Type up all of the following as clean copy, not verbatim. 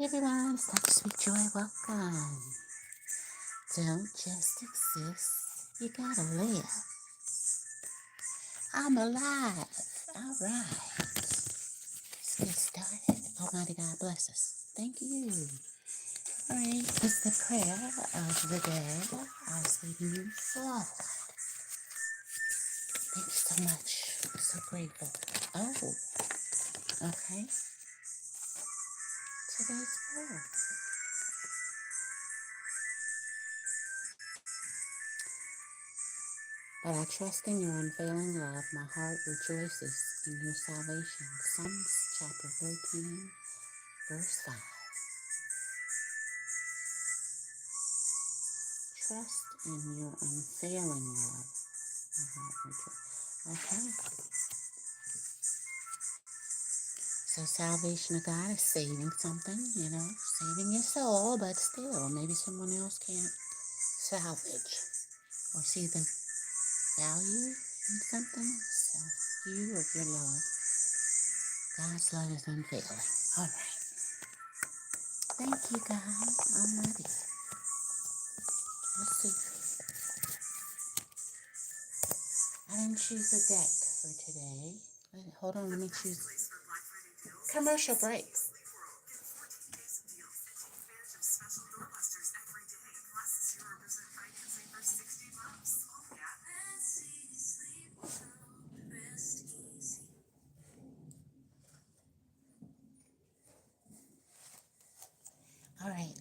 Hey everyone, it's Dr. Sweet Joy. Welcome. Don't just exist, you gotta live. I'm alive. All right. Let's get started. Almighty God bless us. Thank you. All right, it's the prayer of the day. As we move forward. Thank you so much. I'm so grateful. Oh, okay. Today's prayer. But I trust in your unfailing love. My heart rejoices in your salvation. Psalms chapter 13, verse 5. Trust in your unfailing love. My heart rejoices. Okay. So salvation of God is saving something, saving your soul, but still, maybe someone else can't salvage or see the value in something. So you of your love. God's love is unfailing. All right. Thank you, God Almighty. Let's see. I didn't choose a deck for today. Hold on, let me choose. Commercial break. All right.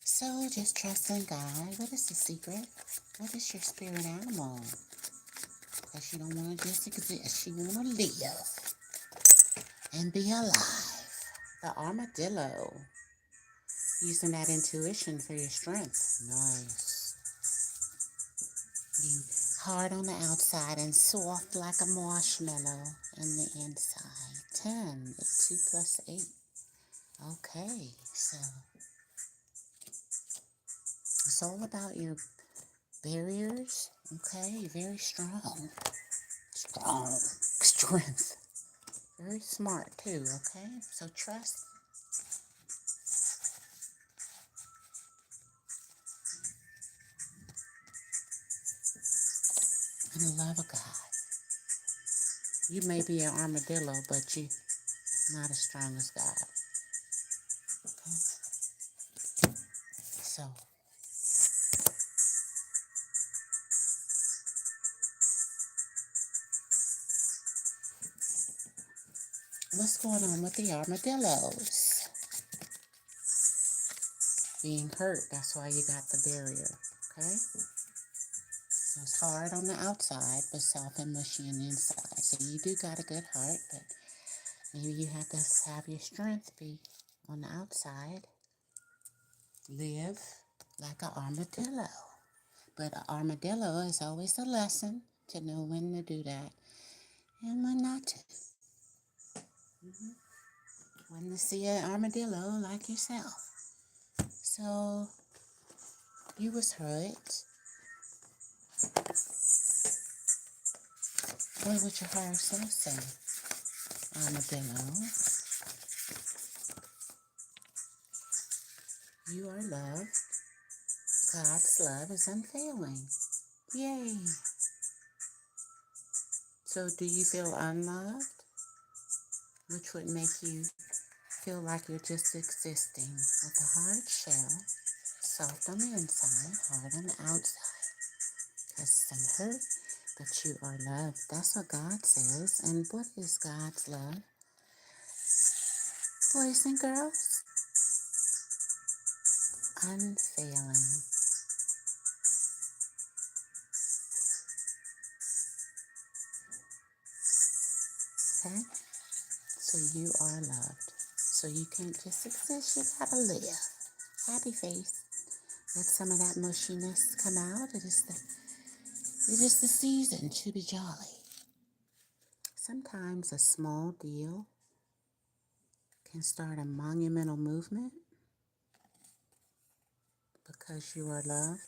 So just trust in God. What is the secret? What is your spirit animal? Because you don't want to just exist. You want to live and be alive. The armadillo. Using that intuition for your strength. Nice. You hard on the outside and soft like a marshmallow in the inside. 10. 2 plus 8. Okay, so it's all about your barriers. Okay, you're very strong. Strong. Strength. Very smart too, okay? So trust. And the love of God. You may be an armadillo, but you're not as strong as God. Okay? So, what's going on with the armadillos? Being hurt, that's why you got the barrier, okay? So it's hard on the outside, but soft and mushy on the inside. So you do got a good heart, but maybe you have to have your strength be on the outside. Live like an armadillo. But an armadillo is always a lesson to know when to do that and when not to. Mm-hmm. When to see an armadillo like yourself. So you was hurt. What would your higher self say? Armadillo, you are loved. God's love is unfailing. Yay. So do you feel unloved? Which would make you feel like you're just existing with a hard shell, soft on the inside, hard on the outside. Because some hurt, but you are loved. That's what God says. And what is God's love? Boys and girls, unfailing. Okay? So you are loved. So you can't just exist, you gotta live. Happy face. Let some of that mushiness come out. It is the season to be jolly. Sometimes a small deal can start a monumental movement because you are loved.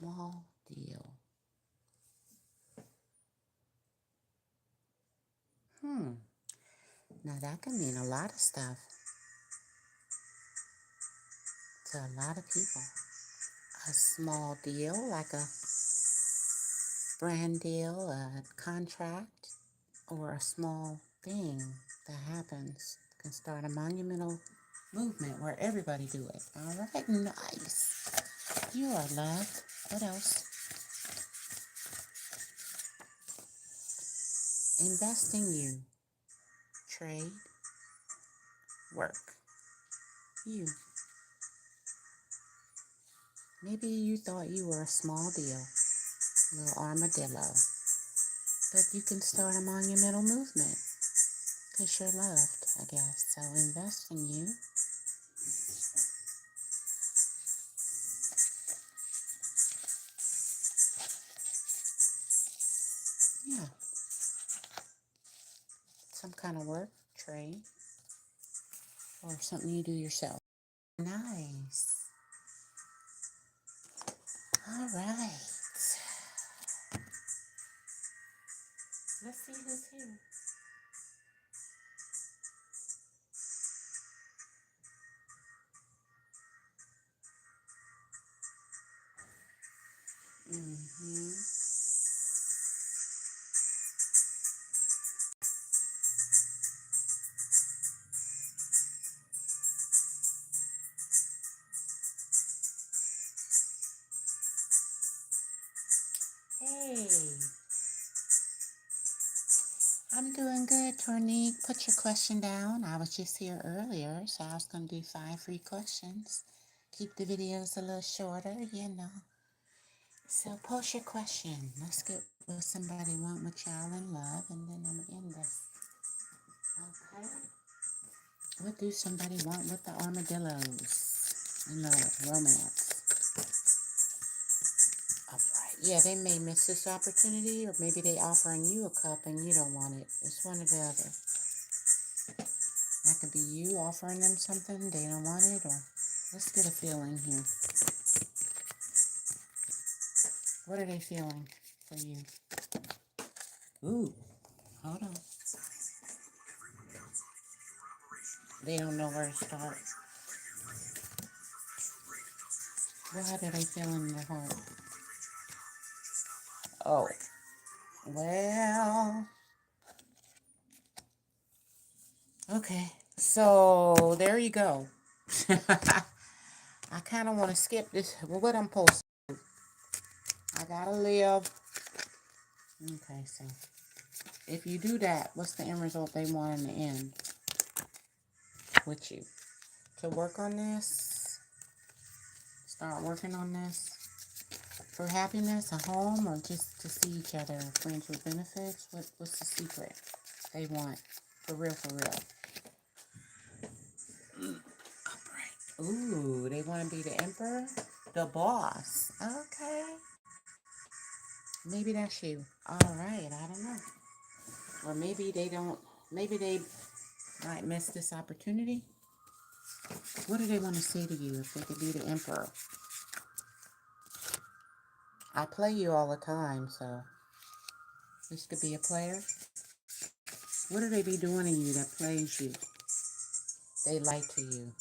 small deal. Now that can mean a lot of stuff to a lot of people. A small deal, like a brand deal, a contract, or a small thing that happens can start a monumental movement where everybody do it. All right, nice. You are loved. What else? Invest in you. Trade. Work. You. Maybe you thought you were a small deal, little armadillo, but you can start a monumental movement because you're loved, I guess. So invest in you. Yeah. Some kind of work, trade, or something you do yourself. Nice. All right. Let's see who's here. Hey, I'm doing good, Tornique. Put your question down. I was just here earlier, so I was going to do 5 free questions. Keep the videos a little shorter, you know. So post your question. Let's get what somebody want with y'all in love, and then I'm going to end this. Okay. What do somebody want with the armadillos in love, romance? Upright. Yeah, they may miss this opportunity, or maybe they offering you a cup and you don't want it. It's one or the other. That could be you offering them something, they don't want it, or let's get a feeling here. What are they feeling for you? Ooh, hold on. They don't know where to start. What are they feeling in their heart? Oh, well, okay. So there you go. I kind of want to skip this. Well, what I'm posting. I gotta live. Okay, so if you do that, what's the end result they want in the end with you? To work on this, start working on this for happiness, a home, or just to see each other, friends with benefits? What's the secret they want? For real, for real. Upright. Ooh, they want to be the emperor? The boss. Okay. Maybe that's you. All right, I don't know. Or maybe they don't, maybe they might miss this opportunity. What do they want to say to you if they could be the emperor? I play you all the time, so this could be a player. What do they be doing to you that plays you? They lie to you.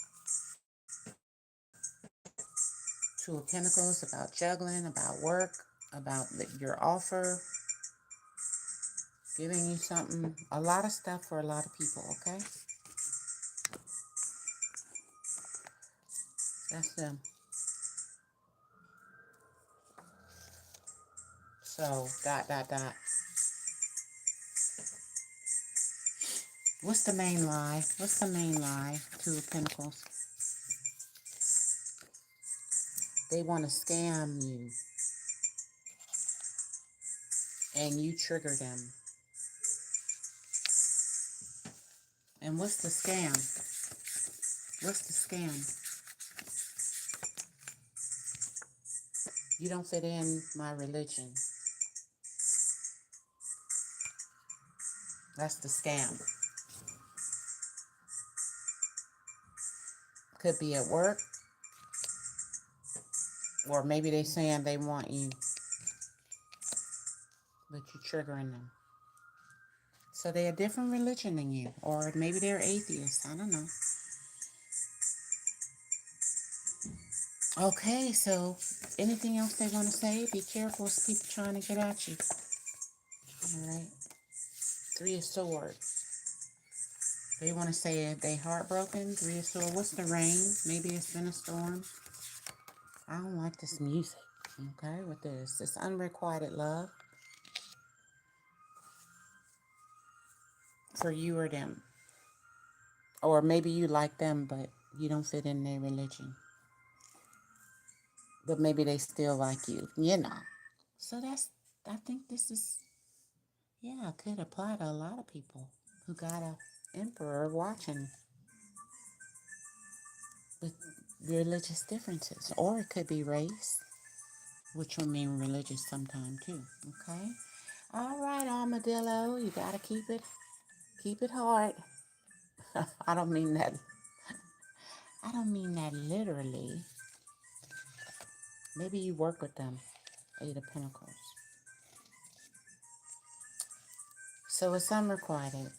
Two of Pentacles, about juggling, about work, about your offer, giving you something. A lot of stuff for a lot of people, okay? That's them. So, ... What's the main lie? What's the main lie? Two of Pentacles. They want to scam you. And you trigger them. And what's the scam? What's the scam? You don't fit in my religion. That's the scam. Could be at work. Or maybe they saying they want you, but you're triggering them. So they're a different religion than you. Or maybe they're atheists. I don't know. Okay, so anything else they want to say? Be careful, it's people trying to get at you. All right. Three of Swords. They want to say if they heartbroken. Three of Swords. What's the rain? Maybe it's been a storm. I don't like this music. Okay, with this. It's unrequited love for you or them. Or maybe you like them, but you don't fit in their religion. But maybe they still like you, you know. So I think this is, yeah, could apply to a lot of people who got a emperor watching with religious differences. Or it could be race, which will mean religious sometime too. Okay? All right, armadillo, you gotta keep it hard. I don't mean that I don't mean that literally. Maybe you work with them. Eight of Pentacles. So it's unrequited.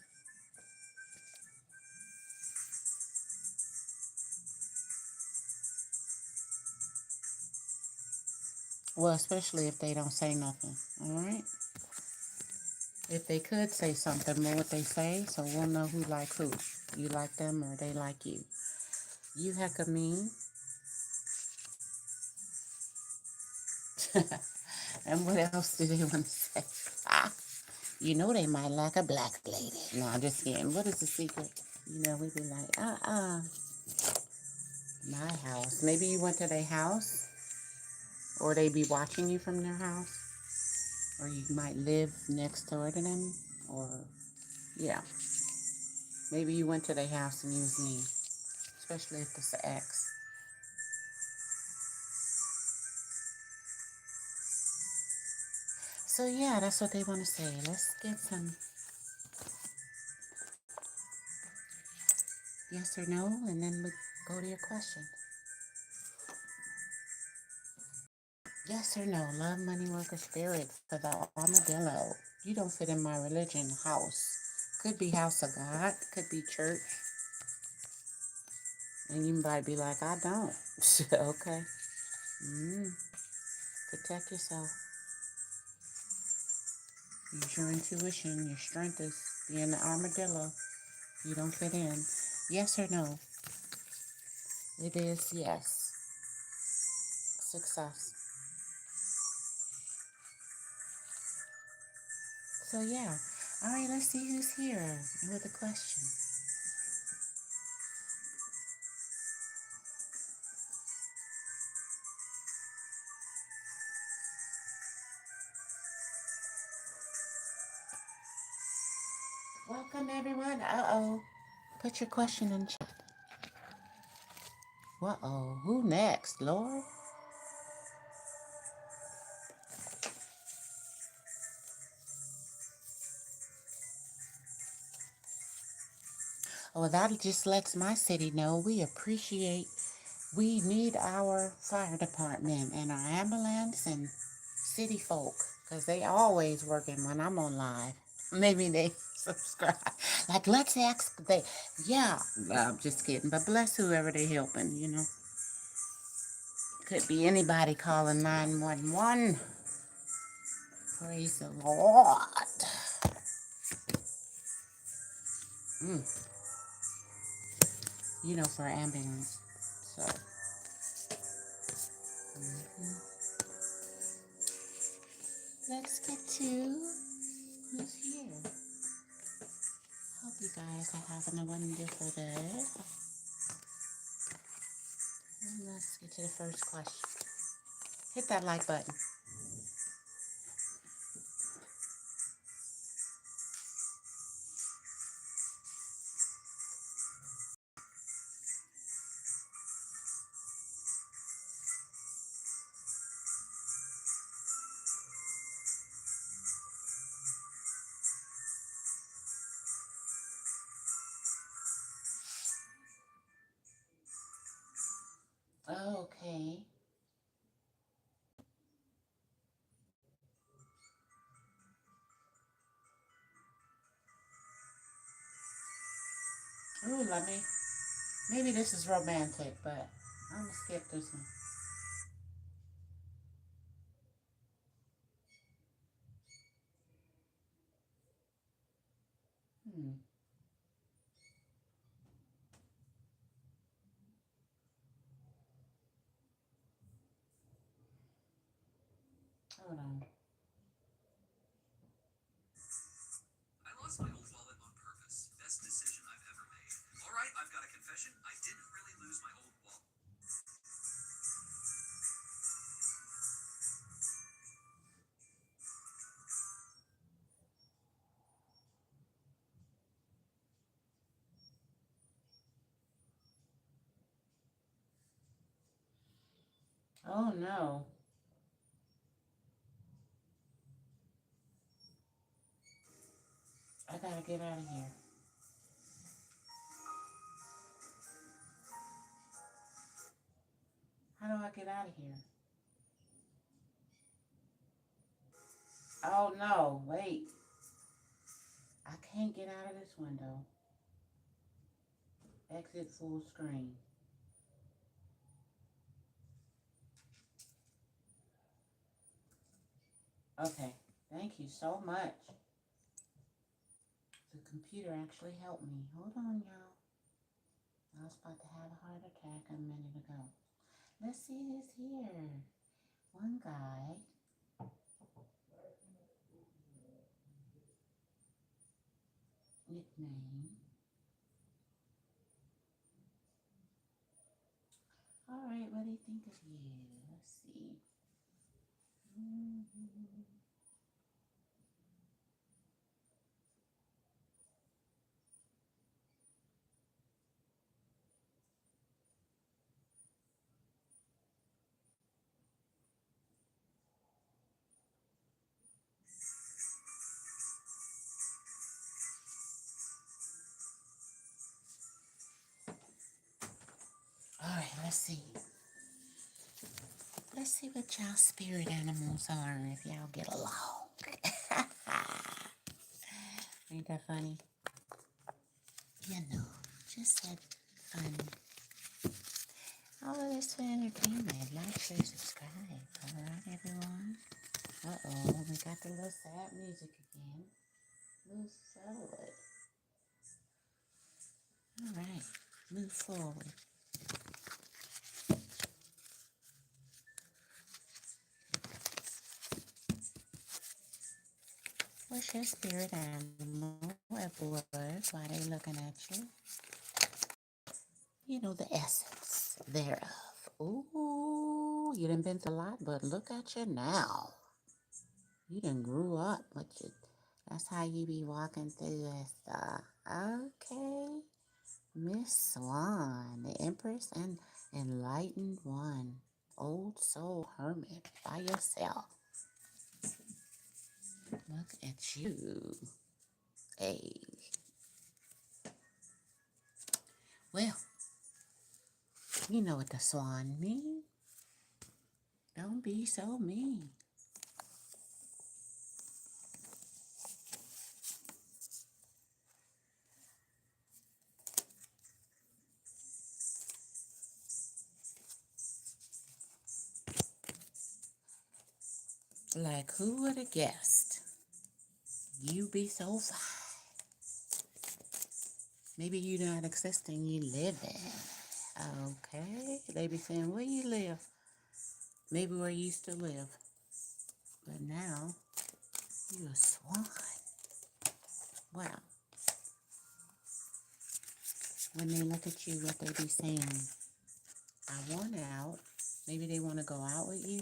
Well, especially if they don't say nothing. All right? If they could say something, what would they say? So we'll know who like who. You like them or they like you. You heck of mean. And what else do they want to say? Ah, you know they might like a black lady. No, I'm just kidding. What is the secret? You know, we'd be like, my house. Maybe you went to their house, or they be watching you from their house, or you might live next door to them, or, yeah. Maybe you went to their house and you was mean, especially if it's an ex. So, yeah, that's what they want to say. Let's get some yes or no, and then we go to your question. Yes or no, love, money, work, or spirit for the armadillo. You don't fit in my religion, house. Could be house of God, could be church. And you might be like, I don't. Okay. Mm, protect yourself. Use your intuition. Your strength is being the armadillo. You don't fit in. Yes or no? It is yes. Success. So yeah. All right, let's see who's here with a question. Welcome everyone. Uh-oh. Put your question in chat. Uh-oh. Who next, Lord? Oh, that just lets my city know we need our fire department and our ambulance and city folk, because they always working when I'm on live. Maybe they subscribe. Like, let's ask, yeah, I'm just kidding. But bless whoever they helping, you know. Could be anybody calling 911. Praise the Lord. Mm, you know, for ambulance. So, mhm. Let's get to who's here. Hope you guys are having a wonderful day. And let's get to the first question. Hit that like button. Okay. Ooh, maybe this is romantic, but I'm gonna skip this one. Hmm. Hold on. I lost my old wallet on purpose. Best decision I've ever made. All right, I've got a confession. I didn't really lose my old wallet. Oh no. I gotta get out of here. How do I get out of here? Oh no, wait. I can't get out of this window. Exit full screen. Okay, thank you so much. The computer actually helped me. Hold on, y'all. I was about to have a heart attack a minute ago. Let's see this here. One guy. Nickname. All right, what do you think of you? Let's see. All right, let's see. Let's see what y'all spirit animals are if y'all get along. Ain't that funny? You know, just that fun. All of this for entertainment. Like, share, subscribe. All right, everyone. Uh-oh, we got the little sad music again. Move forward. All right, move forward. What's your spirit animal at work? Why they looking at you? You know the essence thereof. Ooh, you done been through a lot, but look at you now. You done grew up, but you, that's how you be walking through this. Okay, Miss Swan, the Empress and Enlightened One, old soul hermit by yourself. Look at you. Hey, well, you know what the swan mean. Don't be so mean. Like, who would have guessed? You be so fine. Maybe you not existing, you living. Okay. They be saying, where you live? Maybe where you used to live. But now, you a swan. Wow. When they look at you, what they be saying? I want out. Maybe they want to go out with you.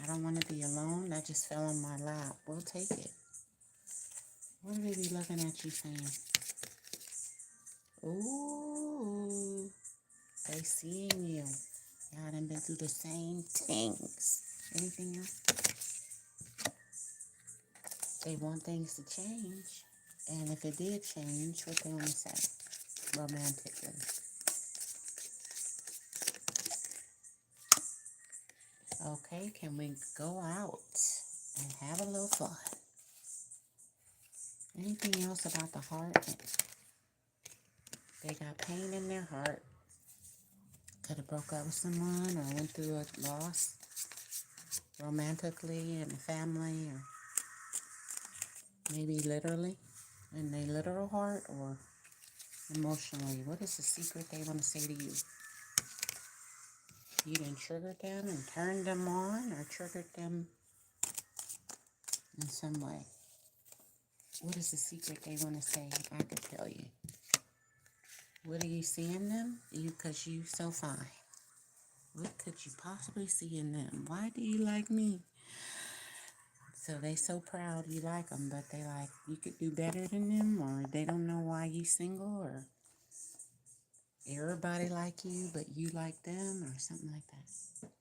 I don't want to be alone. That just fell on my lap. We'll take it. What do they be looking at you saying? Ooh, they seeing you. Y'all done been through the same things. Anything else? They want things to change. And if it did change, what they want to say? Romantically. Okay, can we go out and have a little fun? Anything else about the heart? They got pain in their heart. Could have broke up with someone or went through a loss romantically in a family, or maybe literally in their literal heart or emotionally. What is the secret they want to say to you? You didn't trigger them and turned them on, or triggered them in some way. What is the secret they want to say? I could tell you. What do you see in them? Because you so fine. What could you possibly see in them? Why do you like me? So they so proud you like them, but they like you could do better than them, or they don't know why you single, or everybody like you, but you like them, or something like that.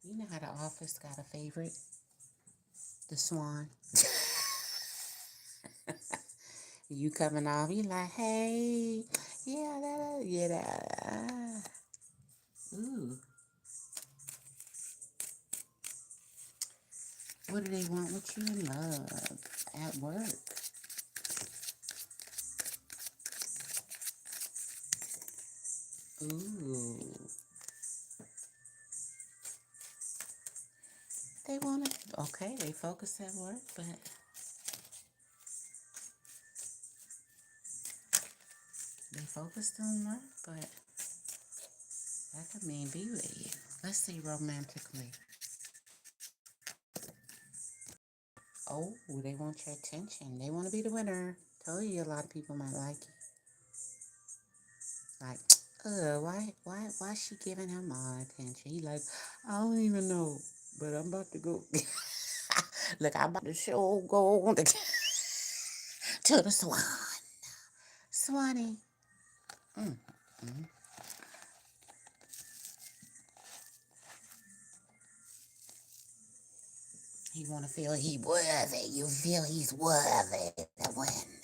You know how the office got a favorite? The swan. You coming off, you like, hey, yeah, that. Ooh. What do they want with you in love? At work? Ooh. They want to, okay, they focus at work, but they focused on work, but that could mean be with you. Let's see romantically. Oh, they want your attention. They want to be the winner. Told you a lot of people might like you. Like, why she giving him all attention? He like, I don't even know, but I'm about to go. Look, I'm about to show go on to the swan. Swanee. Mm, mm. He want to feel he worthy. You feel he's worthy to win.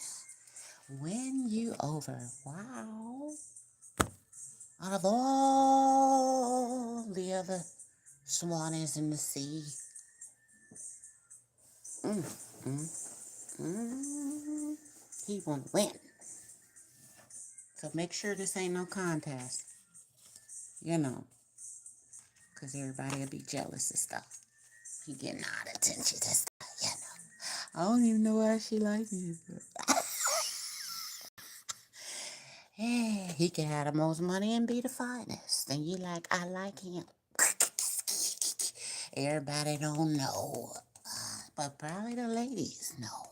Win you over. Wow. Out of all the other swanies in the sea. Mm, mm, mm. He want to win. So make sure this ain't no contest. You know. Because everybody will be jealous and stuff. He getting all the attention and stuff, you know. I don't even know why she like me. Hey, he can have the most money and be the finest. And you like, I like him. Everybody don't know. But probably the ladies know.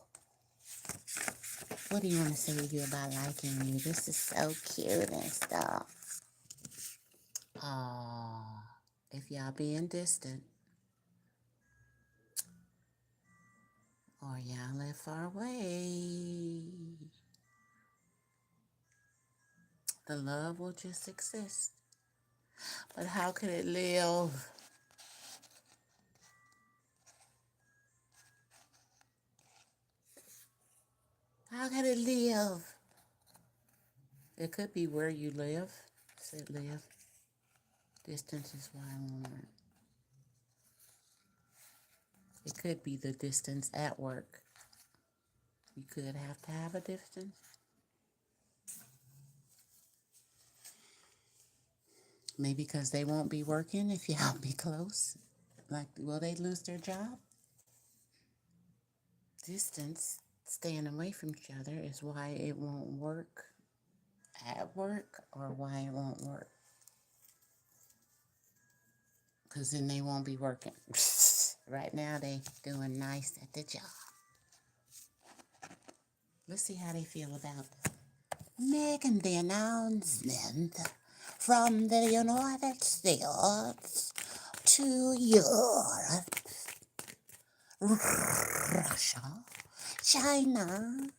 What do you want to say to you about liking you? This is so cute and stuff. Oh, if y'all being distant, or y'all live far away, the love will just exist. But how could it live? How could it live? It could be where you live. Said live. Distance is why I won't work. It could be the distance at work. You could have to have a distance. Maybe because they won't be working if y'all be close. Like, will they lose their job? Distance, staying away from each other, is why it won't work at work, or why it won't work. Because then they won't be working. Right now, they doing nice at the job. Let's see how they feel about it. Making the announcement from the United States to Europe, Russia, China,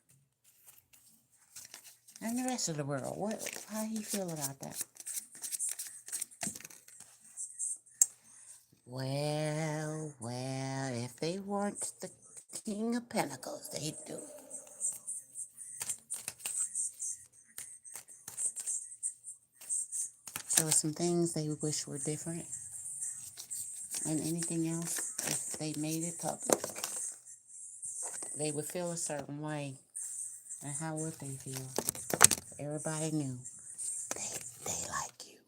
and the rest of the world. How do you feel about that? Well, if they weren't the King of Pentacles, they'd do it. So some things they wish were different. And anything else, if they made it public, they would feel a certain way. And how would they feel? Everybody knew they like you.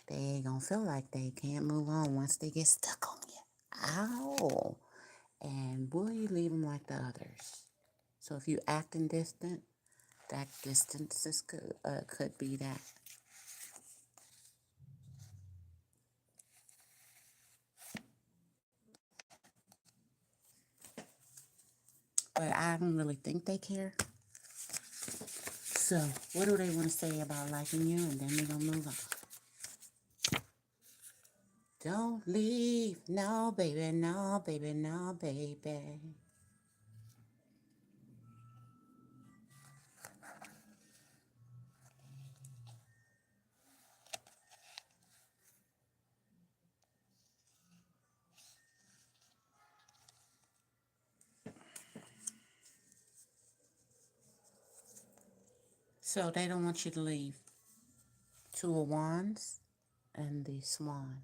They ain't gonna feel like they can't move on once they get stuck on you. Ow! And will you leave them like the others? So if you acting distant, that distance is could be that. But I don't really think they care. So what do they want to say about liking you? And then we're gonna move on. Don't leave, no baby, no baby, no baby. So they don't want you to leave. Two of Wands and the Swan.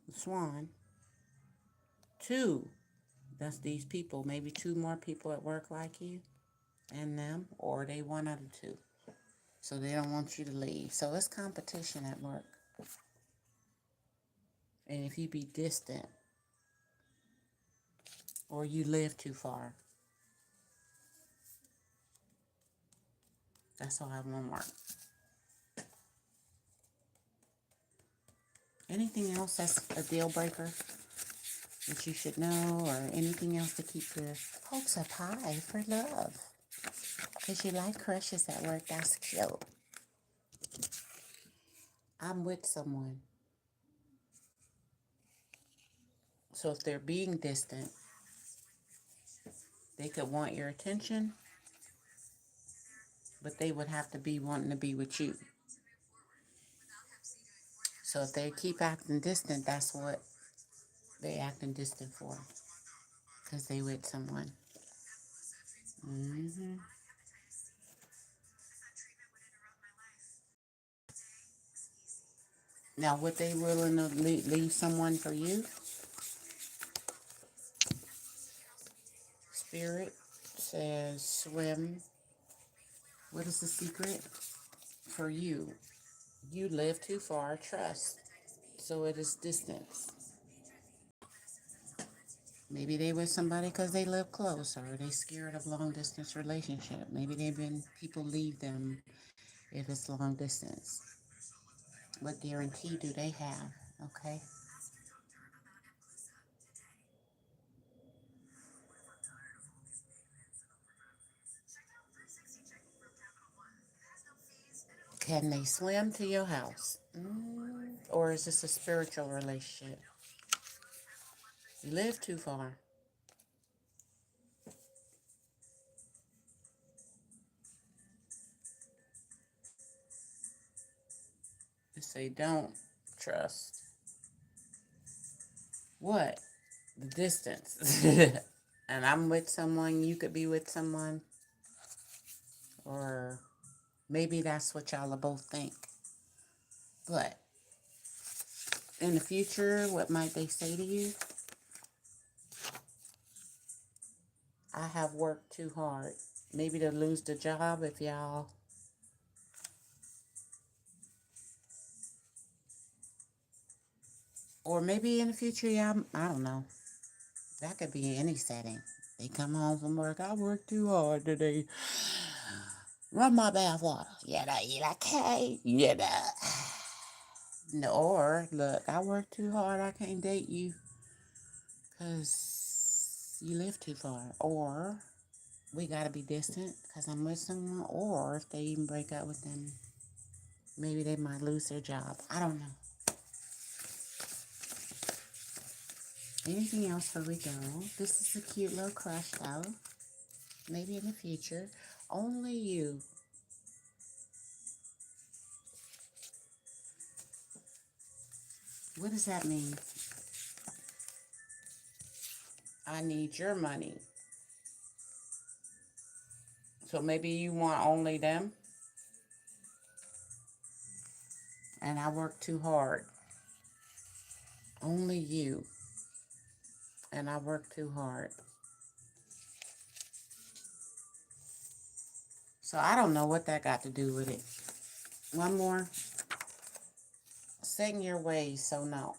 The Swan. Two. That's these people. Maybe two more people at work like you and them, or they one out of two. So they don't want you to leave. So it's competition at work. And if you be distant or you live too far, that's all I want to mark. Anything else that's a deal breaker that you should know, or anything else to keep your hopes up high for love? Because you like crushes at work, that's cute. I'm with someone. So if they're being distant, they could want your attention, but they would have to be wanting to be with you. So if they keep acting distant, that's what they acting distant for. Because they with someone. Mm-hmm. Now, would they willing to leave someone for you? Spirit says swim. What is the secret? For you, you live too far, trust. So it is distance. Maybe they with somebody because they live close, or they scared of long distance relationship. Maybe people leave them if it's long distance. What guarantee do they have? Okay. Can they swim to your house? Or is this a spiritual relationship? You live too far. They say don't trust. What? The distance. And I'm with someone, you could be with someone. Or maybe that's what y'all both think. But in the future, what might they say to you? I have worked too hard. Maybe to lose the job if y'all. Or maybe in the future, y'all, I don't know. That could be any setting. They come home from work. I worked too hard today. Run my bath water. You like, hey, No, or, look, I worked too hard. I can't date you because you live too far. Or we got to be distant because I'm with someone. Or if they even break up with them, maybe they might lose their job. I don't know. Anything else before we go? This is a cute little crush, though. Maybe in the future. Only you. What does that mean? I need your money. So maybe you want only them. And I work too hard. Only you. And I work too hard. So I don't know what that got to do with it. One more. Set in your ways, so no.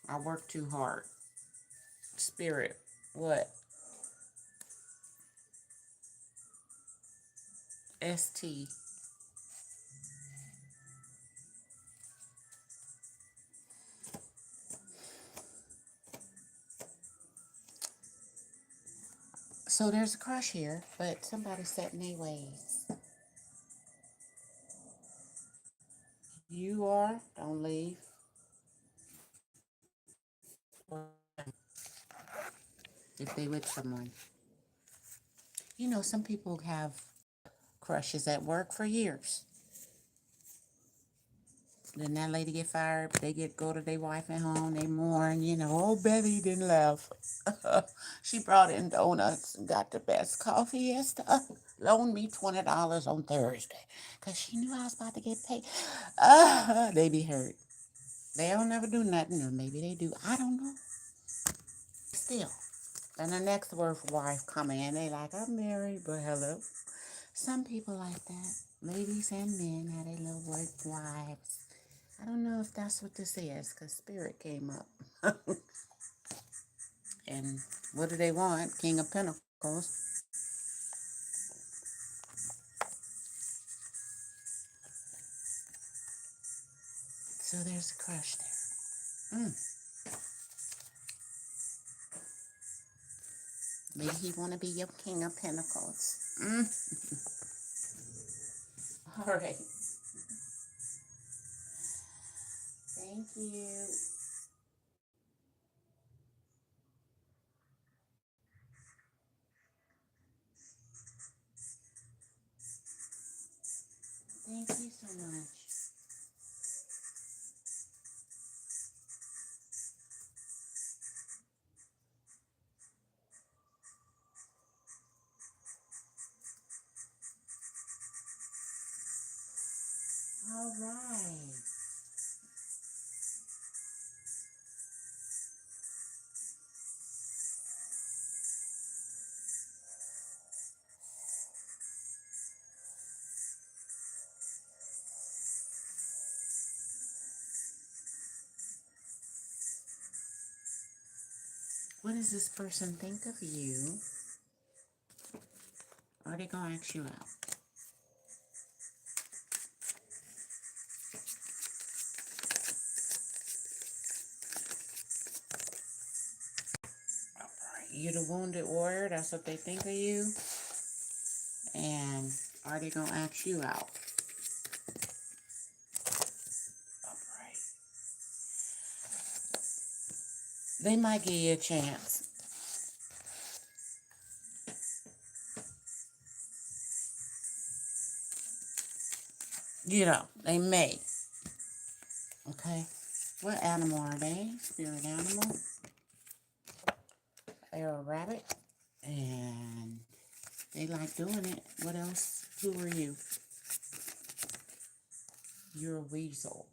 I work too hard. Spirit, what? ST. So there's a crush here, but somebody's set in their ways. You are, don't leave. If they with someone. You know, some people have crushes at work for years. Then that lady get fired, they go to their wife at home, they mourn, you know, oh, Betty didn't laugh. She brought in donuts and got the best coffee and stuff. Loaned me $20 on Thursday because she knew I was about to get paid. They be hurt. They don't never do nothing, or maybe they do. I don't know. Still. Then the next wife come in, they like, I'm married, but hello. Some people like that. Ladies and men had their little work wives. I don't know if that's what this is, because spirit came up. And what do they want? King of Pentacles. So there's a crush there. Maybe he want to be your King of Pentacles. All right. Thank you. Thank you so much. All right. What does this person think of you? Are they going to ask you out? All right. You're the wounded warrior. That's what they think of you. And are they going to ask you out? All right. They might give you a chance. You know, they may. Okay. What animal are they? Spirit animal. They're a rabbit. And they like doing it. What else? Who are you? You're a weasel.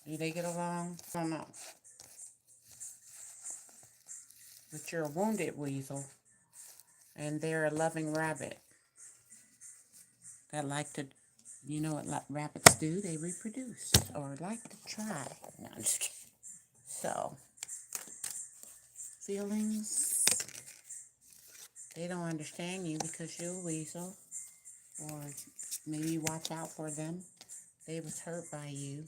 Do they get along? I don't know. But you're a wounded weasel. And they're a loving rabbit. That like to, you know what rabbits do? They reproduce. Or like to try. No, I'm just kidding. So, feelings. They don't understand you because you're a weasel. Or maybe watch out for them. They was hurt by you.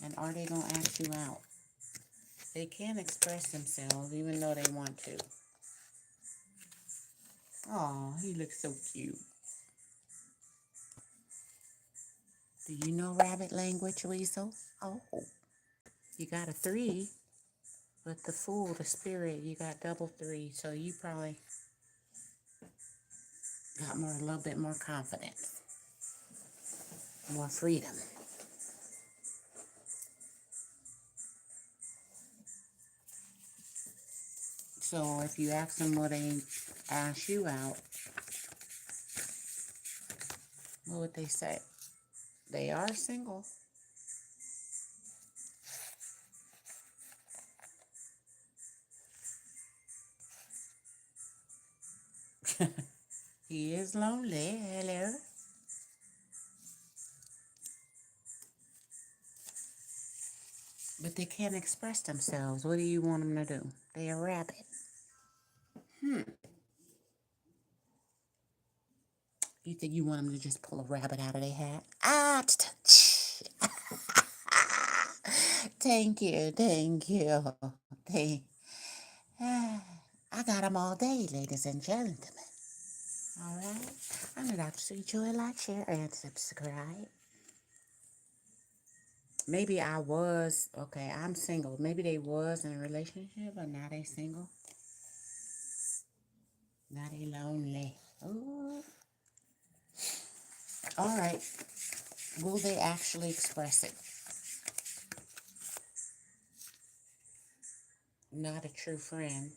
And are they going to ask you out? They can't express themselves even though they want to. Oh, he looks so cute. Do you know rabbit language, weasel? Oh, you got a 3. But the fool, the spirit, you got double 3. So you probably got a little bit more confidence. More freedom. So if you ask them what they ask you out, what would they say? They are single. He is lonely. Hello. But they can't express themselves. What do you want them to do? They're a rabbit. You think you want them to just pull a rabbit out of their hat? Thank you, thank you. Thank, I got them all day, ladies and gentlemen. All right? I'm about to enjoy, like, share, and subscribe. Maybe I was, okay, I'm single. Maybe they was in a relationship, but now they single. Now they lonely. Ooh. All right. Will they actually express it? Not a true friend.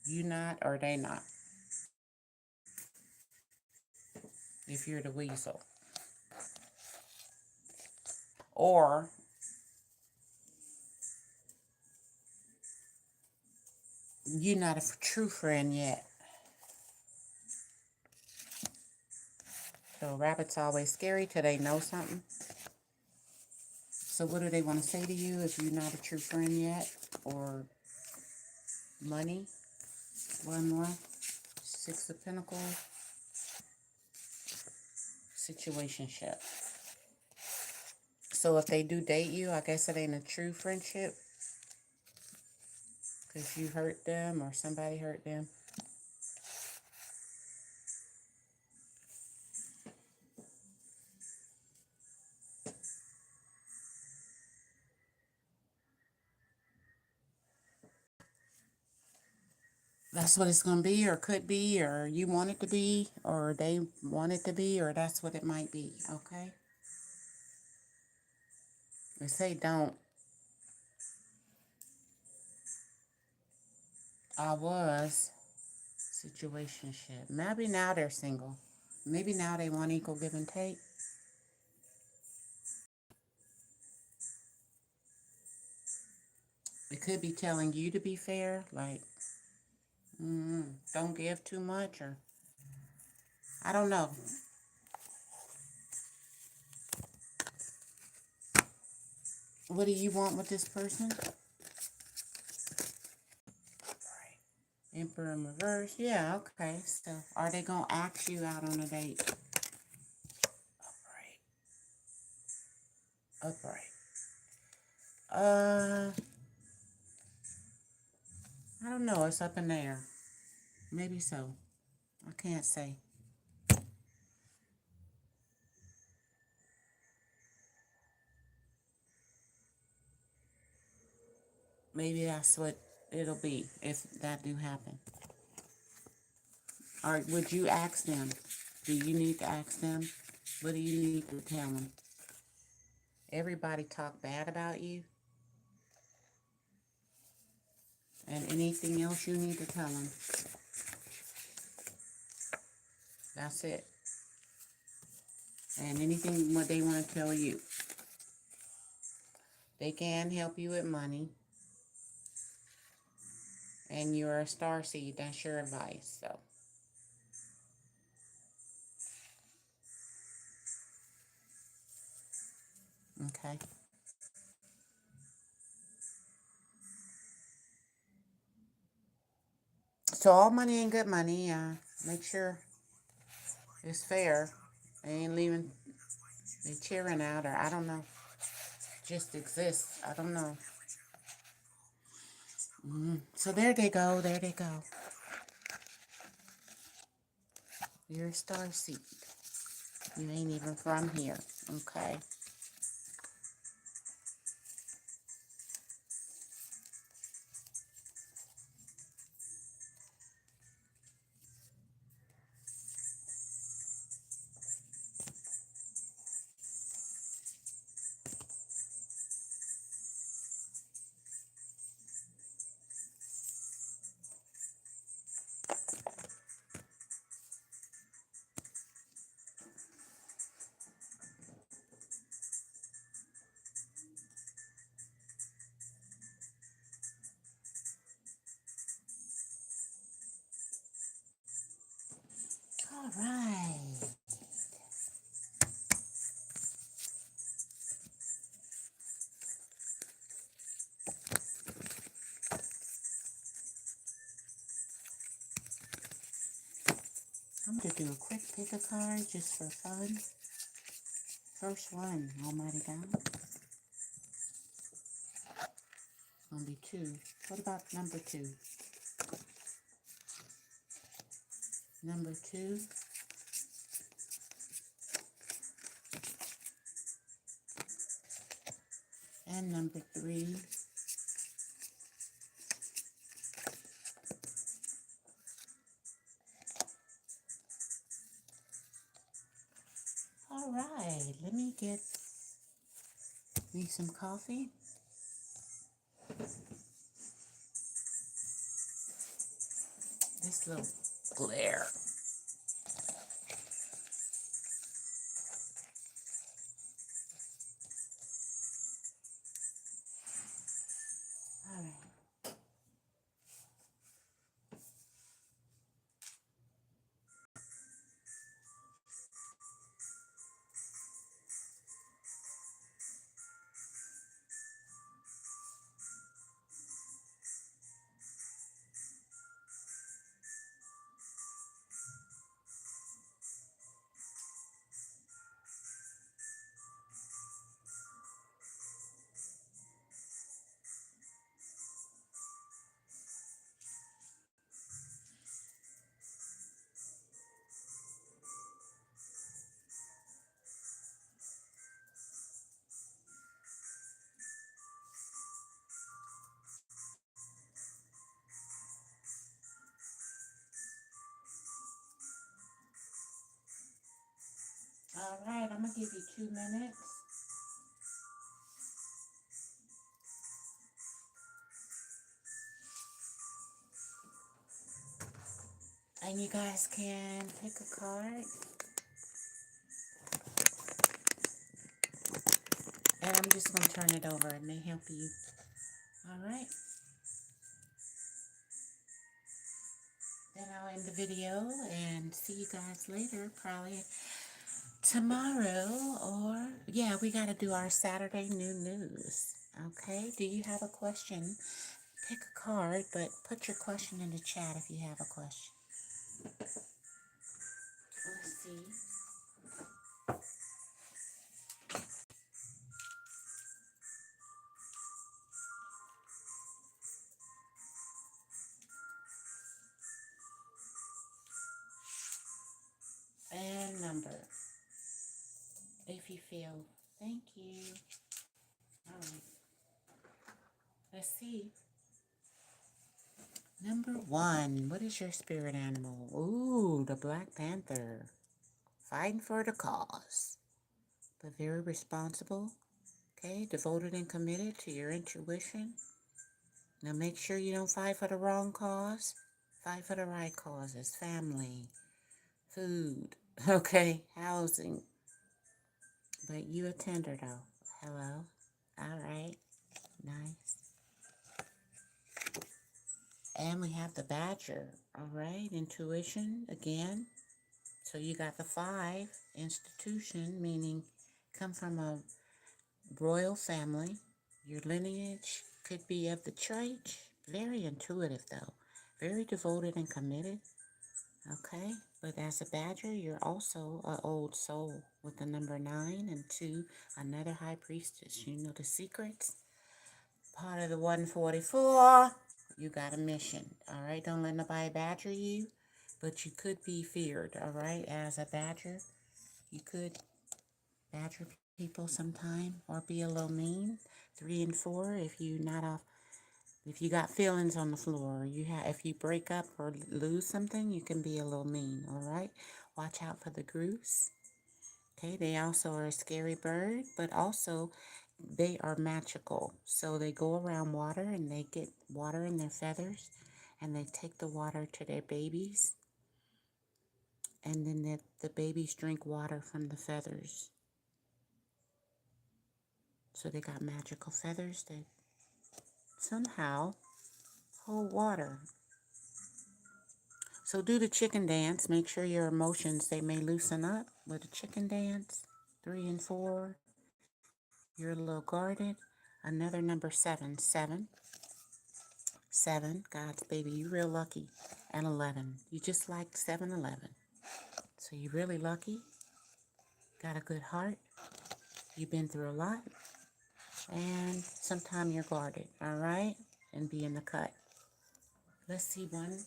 You not or they not. If you're the weasel. Or you're not a true friend yet. So rabbits always scary till they know something. So what do they want to say to you if you're not a true friend yet? Or money? One more. Six of Pentacles. Situationship. So if they do date you, I guess it ain't a true friendship. Because you hurt them or somebody hurt them. That's what it's going to be, or could be, or you want it to be, or they want it to be, or that's what it might be, okay? They say don't. I was. Situationship. Maybe now they're single. Maybe now they want equal give and take. It could be telling you to be fair, like, don't give too much, or I don't know. What do you want with this person? Emperor in reverse. Yeah, okay. So, are they going to ask you out on a date? Upright. Upright. I don't know. It's up in the air. Maybe so. I can't say. Maybe that's what it'll be if that do happen. Or would you ask them? Do you need to ask them? What do you need to tell them? Everybody talk bad about you. And anything else you need to tell them. That's it. And anything what they want to tell you. They can help you with money. And you're a star seed. That's your advice. So. Okay. So all money ain't good money. Make sure it's fair. They ain't leaving. They cheering out, or I don't know. Just exists. I don't know. So there they go. There they go. You're a star seed. You ain't even from here. Okay. right. I'm going to do a quick pick a card just for fun. First one, Almighty God. It's going to be 2. What about number 2? Number 2. And number 3. All right, let me get me some coffee. This little glare. All right. All right, I'm going to give you 2 minutes. And you guys can pick a card. And I'm just going to turn it over. It may help you. All right. Then I'll end the video and see you guys later. Probably tomorrow or, yeah, we got to do our Saturday new news. Okay. Do you have a question? Pick a card, but put your question in the chat if you have a question. Let's see. And number, if you feel. Thank you. All right. Let's see. Number 1, what is your spirit animal? Ooh, the Black Panther. Fighting for the cause, but very responsible. Okay, devoted and committed to your intuition. Now make sure you don't fight for the wrong cause. Fight for the right causes. Family, food, okay, housing. But you a tender though. Hello. All right. Nice. And we have the badger. All right. Intuition again. So you got the 5. Institution, meaning come from a royal family. Your lineage could be of the church. Very intuitive though. Very devoted and committed. Okay. But as a badger, you're also an old soul with the number 9 and 2, another high priestess. You know the secrets. Part of the 144. You got a mission. All right. Don't let nobody badger you. But you could be feared. All right. As a badger, you could badger people sometime or be a little mean. 3 and 4, if you not off, if you got feelings on the floor, if you break up or lose something, you can be a little mean. All right. Watch out for the goose. Okay, they also are a scary bird, but also they are magical. So they go around water and they get water in their feathers and they take the water to their babies. And then the babies drink water from the feathers. So they got magical feathers that somehow hold water. So do the chicken dance. Make sure your emotions, they may loosen up with the chicken dance. 3 and 4, you're a little guarded. Another number 7, 7. 7, God's baby, you real lucky. And 11, you just like 7-11. So you're really lucky. Got a good heart. You've been through a lot. And sometimes you're guarded, all right? And be in the cut. Let's see one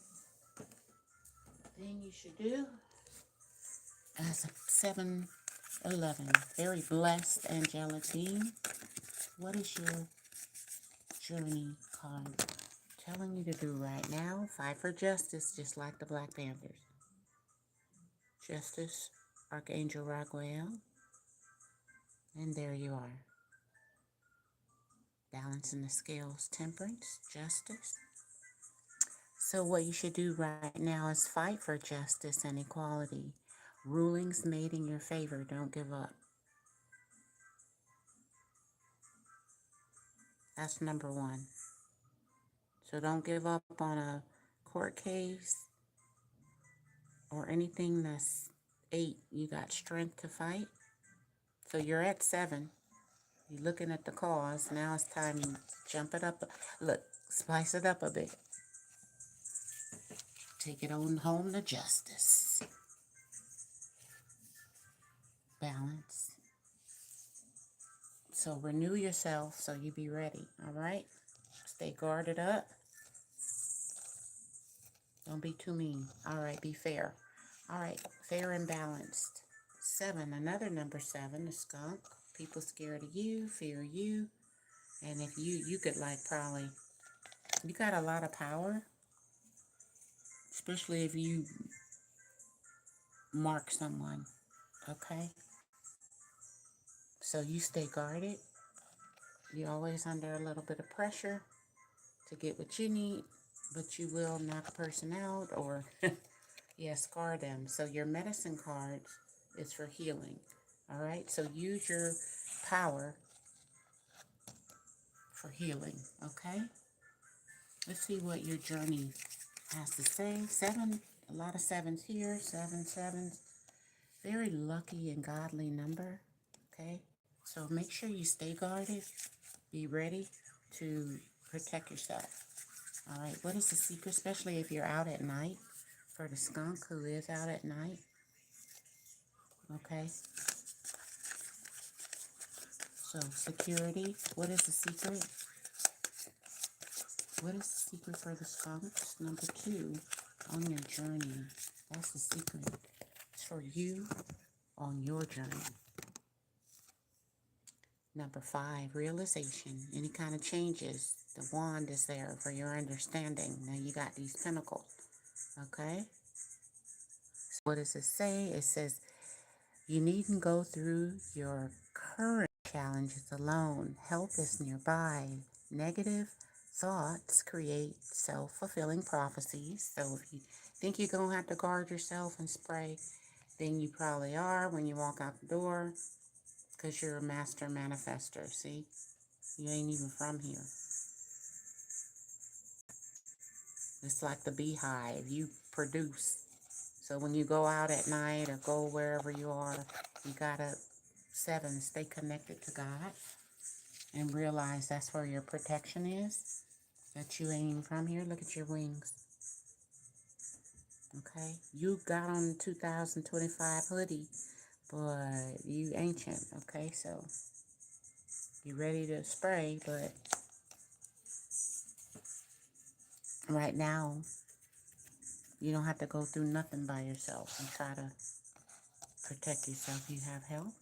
thing you should do as a 7-11. Very blessed angelic being. What is your journey card telling you to do right now? Fight for justice, just like the Black Panthers. Justice, Archangel Raguel. And there you are. Balancing the scales, temperance, justice. So what you should do right now is fight for justice and equality. Rulings made in your favor. Don't give up. That's number 1. So don't give up on a court case or anything that's 8. You got strength to fight. So you're at 7. You're looking at the cause. Now it's time to jump it up. Look, spice it up a bit. Take it on home to justice. Balance. So renew yourself so you be ready, all right? Stay guarded up. Don't be too mean. All right, be fair. All right, fair and balanced. 7, another number 7, the skunk. People scared of you, fear you. And if you could like probably, you got a lot of power, especially if you mark someone, okay? So you stay guarded. You're always under a little bit of pressure to get what you need, but you will knock a person out or, yeah, scar them. So your medicine cards is for healing, all right? So use your power for healing, okay? Let's see what your journey has to say. 7, a lot of 7s here. 7, 7s. Very lucky and godly number, okay? So make sure you stay guarded. Be ready to protect yourself. All right, what is the secret, especially if you're out at night, for the skunk who is out at night? Okay. So security, what is the secret? What is the secret for the skunks? Number 2, on your journey. That's the secret. It's for you on your journey. Number 5, realization. Any kind of changes, the wand is there for your understanding. Now you got these pentacles, okay? So what does it say? It says you needn't go through your current challenges alone. Help is nearby. Negative thoughts create self-fulfilling prophecies. So if you think you're going to have to guard yourself and spray, then you probably are when you walk out the door, because you're a master manifester. See? You ain't even from here. It's like the beehive. You produce. So when you go out at night or go wherever you are, you gotta, 7, stay connected to God and realize that's where your protection is. That you ain't even from here. Look at your wings. Okay? You got on 2025 hoodie, but you ancient. Okay? So you ready to spray, but right now you don't have to go through nothing by yourself and try to protect yourself. You have help.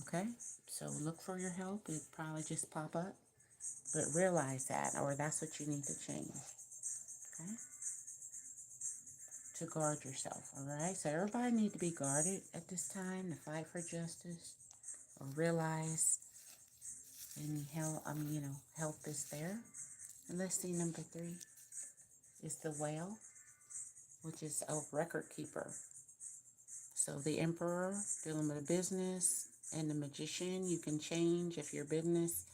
Okay? So look for your help. It probably just pop up. But realize that, or that's what you need to change. Okay? To guard yourself. Alright? So everybody need to be guarded at this time to fight for justice. Or realize any help, help is there. And let's see, number 3 is the whale, which is a record keeper. So the emperor, dealing with a business, and the magician, you can change if your business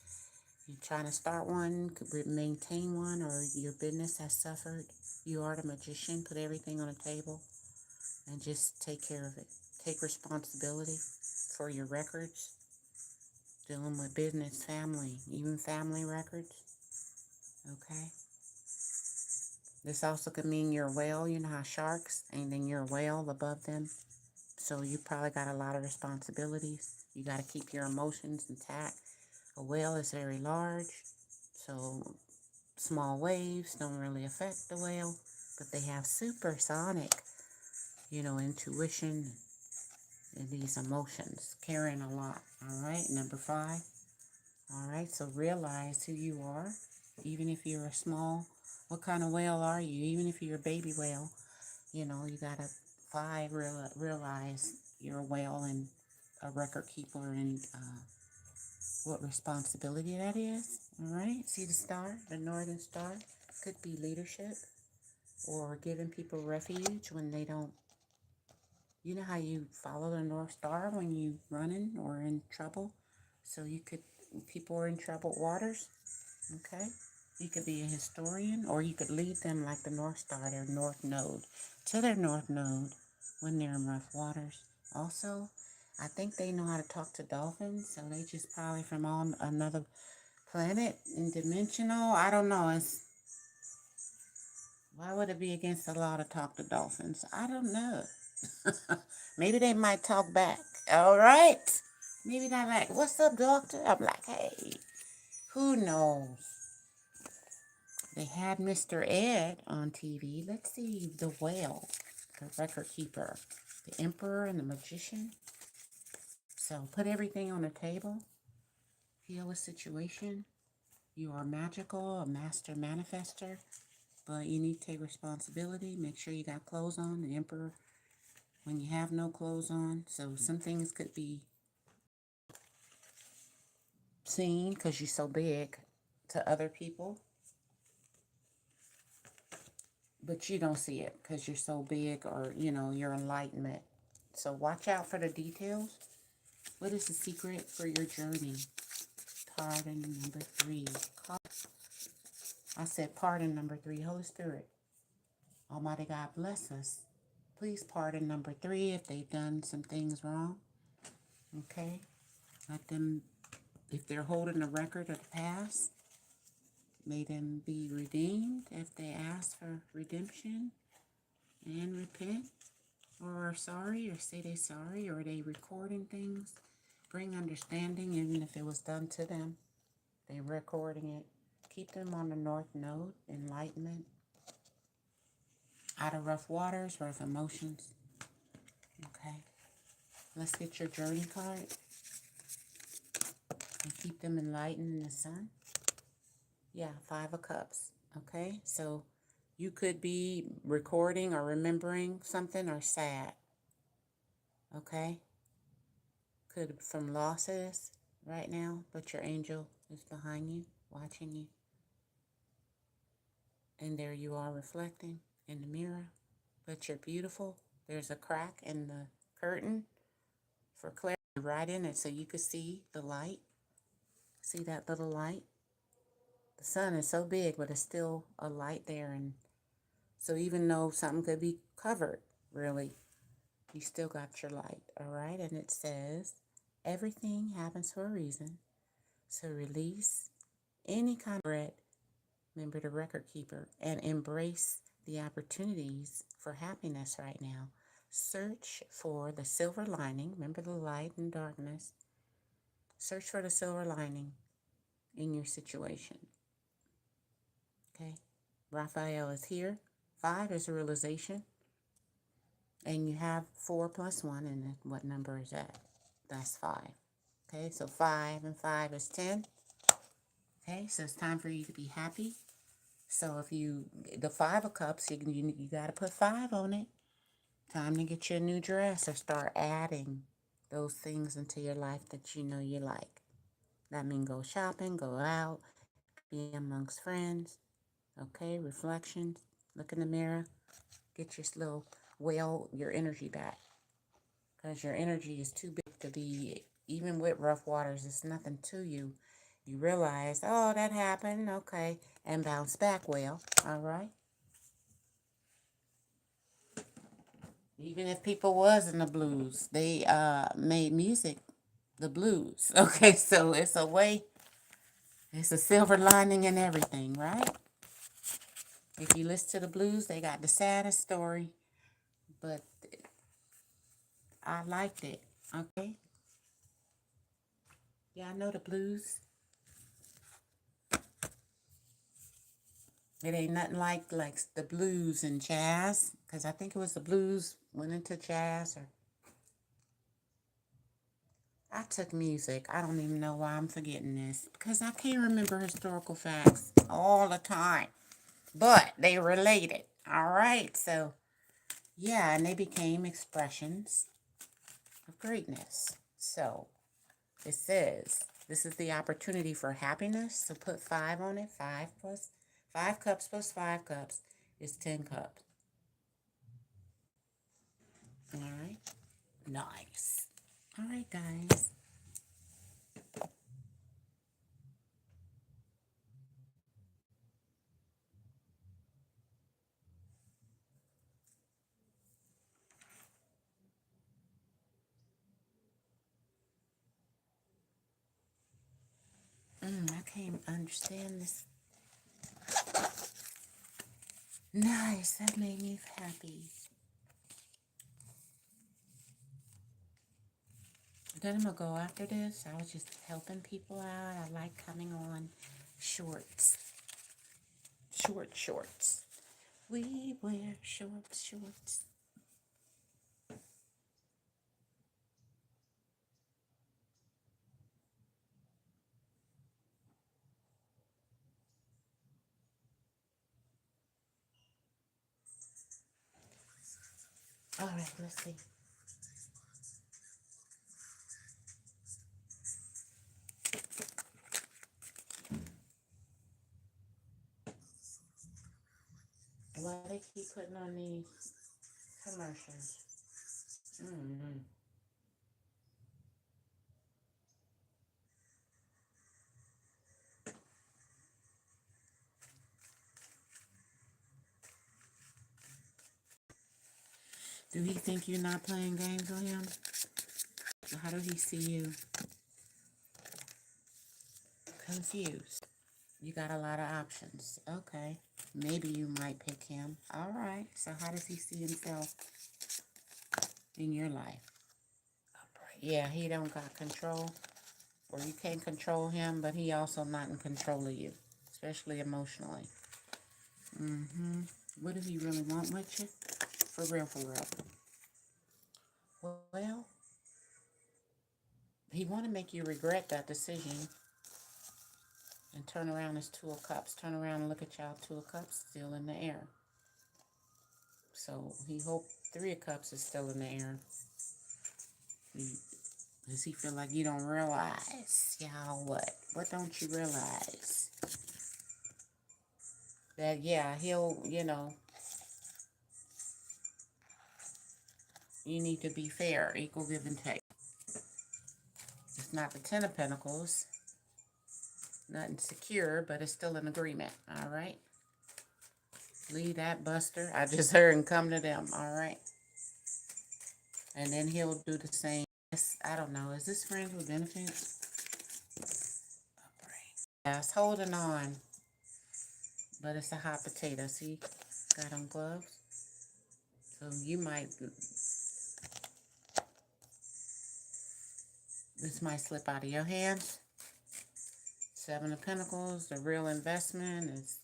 You're trying to start one, maintain one, or your business has suffered. You are the magician. Put everything on the table and just take care of it. Take responsibility for your records, dealing with business, family, even family records. Okay? This also could mean you're a whale. You know how sharks, and then you're a whale above them. So you probably got a lot of responsibilities. You got to keep your emotions intact. A whale is very large, so small waves don't really affect the whale, but they have supersonic, intuition and these emotions, carrying a lot. All right, number 5. All right, so realize who you are, even if you're a small. What kind of whale are you? Even if you're a baby whale, you gotta realize you're a whale and a record keeper, and what responsibility that is. All right, see the star, the northern star, could be leadership or giving people refuge when they don't. You know how you follow the North Star when you running or in trouble? So people are in troubled waters, okay? You could be a historian, or you could lead them like the North Star, their North Node, to their North Node when they're in rough waters. Also, I think they know how to talk to dolphins, so they just probably from on another planet and dimensional. I don't know. Why would it be against the law to talk to dolphins? I don't know. Maybe they might talk back. All right. Maybe not like, what's up, doctor? I'm like, hey, who knows? They had Mr. Ed on TV. Let's see, the whale, the record keeper, the emperor, and the magician. So put everything on the table. Heal a situation. You are magical, a master manifester, but you need to take responsibility. Make sure you got clothes on. The emperor, when you have no clothes on. So some things could be seen because you're so big to other people, but you don't see it because you're so big, or your enlightenment. So watch out for the details. What is the secret for your journey? Pardon number 3. I said pardon number 3. Holy Spirit, Almighty God, bless us. Please pardon number 3 if they've done some things wrong. Okay, let them, if they're holding a record of the past, may them be redeemed if they ask for redemption and repent, or are sorry, or say they're sorry, or they recording things. Bring understanding, even if it was done to them. They recording it. Keep them on the North Node, enlightenment. Out of rough waters, rough emotions. Okay. Let's get your journey card. And keep them enlightened in the sun. Yeah, 5 of Cups. Okay, so you could be recording or remembering something or sad. Okay? Could from losses right now, but your angel is behind you, watching you. And there you are reflecting in the mirror. But you're beautiful. There's a crack in the curtain for clarity right in it so you could see the light. See that little light? The sun is so big, but it's still a light there. And so even though something could be covered, really, you still got your light, all right? And it says, everything happens for a reason. So release any kind of regret, remember the record keeper, and embrace the opportunities for happiness right now. Search for the silver lining. Remember the light and darkness. Search for the silver lining in your situation. Okay? Raphael is here. 5 is a realization. And you have 4 plus 1, and what number is that? That's 5. Okay, so 5 and 5 is 10. Okay, so it's time for you to be happy. So if the 5 of Cups, you got to put 5 on it. Time to get you a new dress, or start adding those things into your life that you know you like. That means go shopping, go out, be amongst friends. Okay, reflections, look in the mirror, get your little your energy back. Because your energy is too big to be, even with rough waters, it's nothing to you You realize, oh, that happened, okay, and bounce back well, all right? Even if people was in the blues, they made music the blues. Okay, so it's a way, it's a silver lining in everything, right? If you listen to the blues, they got the saddest story, but I liked it, okay? Yeah, I know the blues. It ain't nothing like the blues and jazz, because I think it was the blues went into jazz, or I took music. I don't even know why I'm forgetting this, because I can't remember historical facts all the time, but they related. All right, so yeah, and they became expressions of greatness. So it says this is the opportunity for happiness. So put 5 on it. 5 cups plus 5 cups is 10 cups. All right, nice. All right, guys. I can't understand this. Nice, that made me happy. Then I'm gonna go after this. I was just helping people out. I like coming on shorts. Shorts. We wear shorts. All right, let's see. Why they keep putting on these commercials? Mm-hmm. Do he think you're not playing games with him? How do he see you? Confused. You got a lot of options. Okay. Maybe you might pick him. All right. So how does he see himself in your life? Yeah, he don't got control. Or you can't control him, but he also not in control of you. Especially emotionally. Mm-hmm. What does he really want with you? For real, for real. Well, he want to make you regret that decision and turn around his 2 of Cups. Turn around and look at y'all 2 of Cups still in the air. So he hope 3 of Cups is still in the air. Does he feel like you don't realize? Y'all, what? What don't you realize? That, yeah, he'll, you need to be fair, equal give and take. It's not the 10 of Pentacles. Nothing secure, but it's still an agreement, all right? Leave that buster. I just heard and come to them, all right? And then he'll do the same. I don't know. Is this friends with benefits? Yes, holding on. But it's a hot potato. See? Got on gloves. So you might, this might slip out of your hands. 7 of Pentacles. The real investment is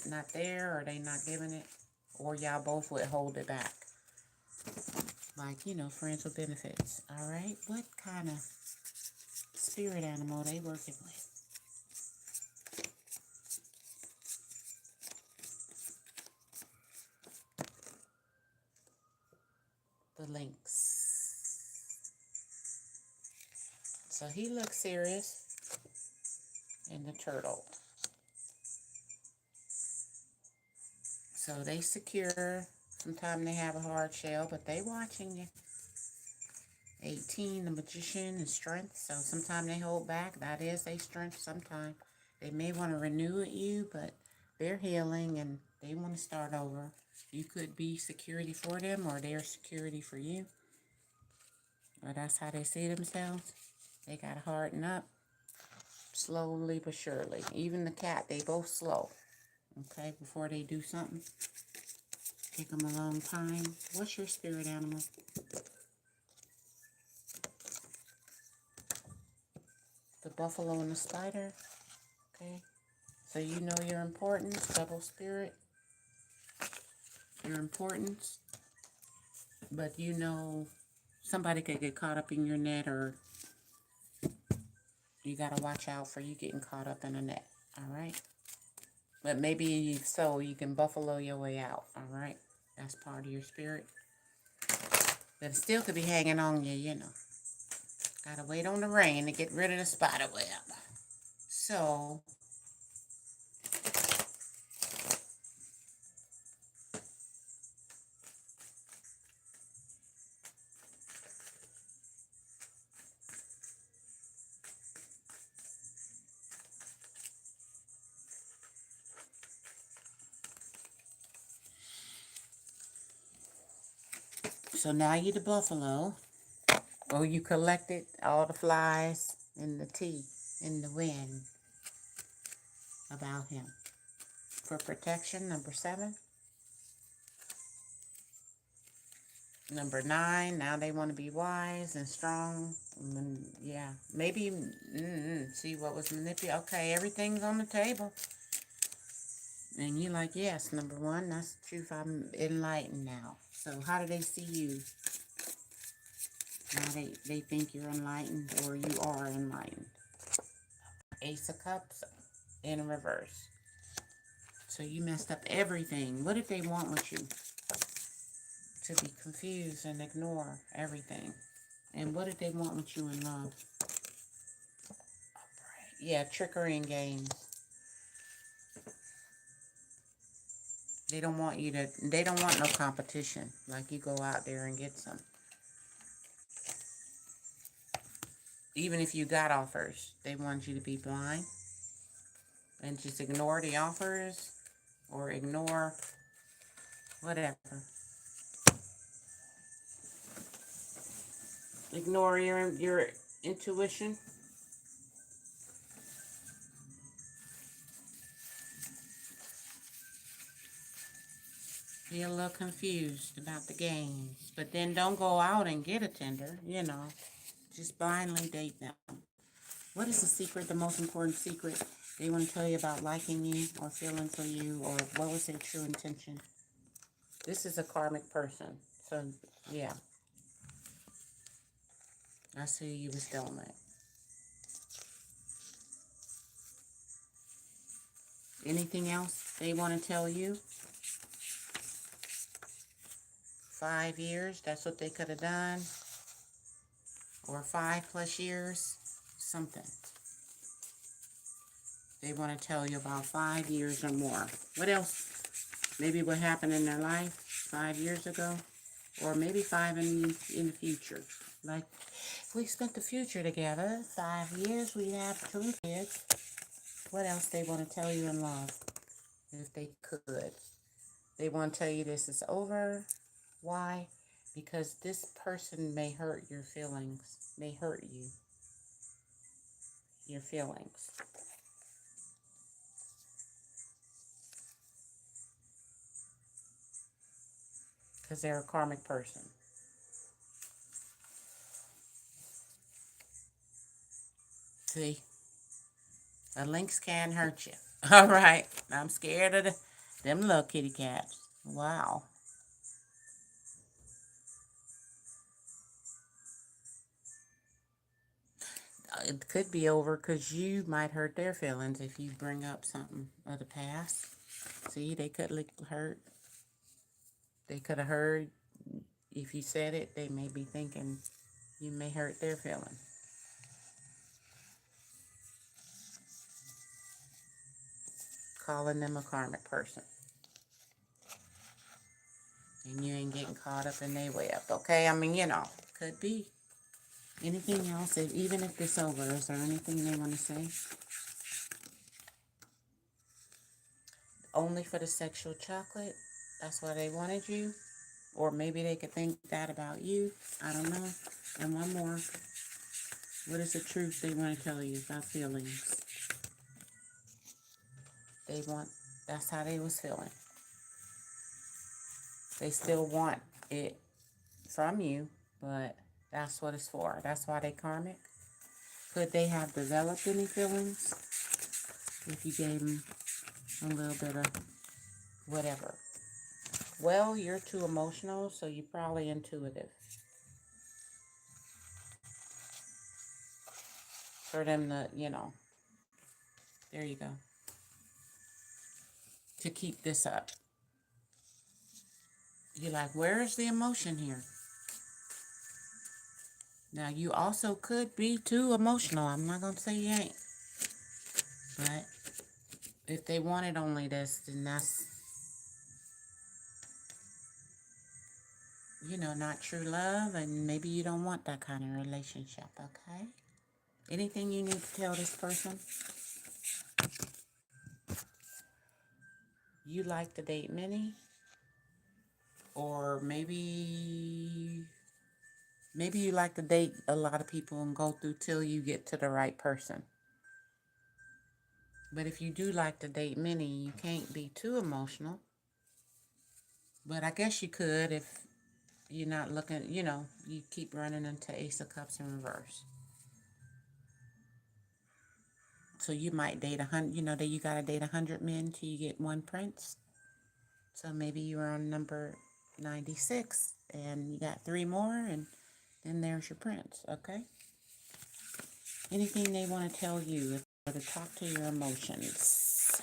not there, or they not giving it. Or y'all both would hold it back. Like, friends with benefits. All right? What kind of spirit animal they working with? The lynx. So he looks serious. And the turtle. So they secure. Sometimes they have a hard shell, but they watching you. 18, the Magician, and strength. So sometimes they hold back. That is a strength sometimes. They may want to renew at you, but they're healing and they want to start over. You could be security for them or they're security for you. Or that's how they see themselves. They got to harden up slowly but surely. Even the cat, they both slow. Okay, before they do something. Take them a long time. What's your spirit animal? The buffalo and the spider. Okay. So you know your importance, double spirit. Your importance. But you know somebody could get caught up in your net, or you got to watch out for you getting caught up in a net. All right. But maybe so you can buffalo your way out. All right. That's part of your spirit. But it still could be hanging on you, you know. Gotta wait on the rain to get rid of the spider web. So now you're the buffalo. Oh, you collected all the flies in the tea, in the wind about him. For protection, number 7. Number 9, now they want to be wise and strong. Yeah, maybe, see what was manipulated. Okay, everything's on the table. And you're like, yes, number 1, that's the truth. I'm enlightened now. So how do they see you? Now they think you're enlightened or you are enlightened. Ace of Cups in reverse. So you messed up everything. What did they want with you? To be confused and ignore everything. And what did they want with you in love? Yeah, trickery and games. They don't want you to, they don't want no competition. Like you go out there and get some. Even if you got offers, they want you to be blind and just ignore the offers or ignore whatever. Ignore your intuition. Be a little confused about the games. But then don't go out and get a tender, you know. Just blindly date them. What is the secret, the most important secret they want to tell you about liking you or feeling for you, or what was their true intention? This is a karmic person. So, yeah. That's who you was dealing with. Anything else they want to tell you? 5 years, that's what they could have done. Or 5+ years, something. They want to tell you about 5 years or more. What else? Maybe what happened in their life 5 years ago. Or maybe 5 in the future. Like, if we spent the future together, 5 years, we'd have 2 kids. What else they want to tell you in love? If they could. They want to tell you this is over. Why? Because this person may hurt your feelings. May hurt you. Your feelings. Because they're a karmic person. See? A lynx can hurt you. All right. I'm scared of them little kitty cats. Wow. It could be over because you might hurt their feelings if you bring up something of the past. See, they could hurt. They could have heard. If you said it, they may be thinking you may hurt their feelings. Calling them a karmic person. And you ain't getting caught up in their web, okay? I mean, you know, could be. Anything else, even if it's over, is there anything they want to say? Only for the sexual chocolate? That's why they wanted you? Or maybe they could think that about you. I don't know. And one more. What is the truth they want to tell you about feelings? That's how they was feeling. They still want it from you, but that's what it's for. That's why they karmic. Could they have developed any feelings if you gave them a little bit of whatever? Well, you're too emotional, so you're probably intuitive. For them to, there you go. To keep this up. You're like, where is the emotion here? Now, you also could be too emotional. I'm not going to say you ain't. But if they wanted only this, then that's, not true love. And maybe you don't want that kind of relationship, okay? Anything you need to tell this person? You like to date many? Or maybe you like to date a lot of people and go through till you get to the right person. But if you do like to date many, you can't be too emotional. But I guess you could if you're not looking, you keep running into Ace of Cups in reverse. So you might date 100, that you got to date 100 men till you get one prince. So maybe you're on number 96 and you got 3 more and then there's your prince, okay? Anything they want to tell you or to talk to your emotions.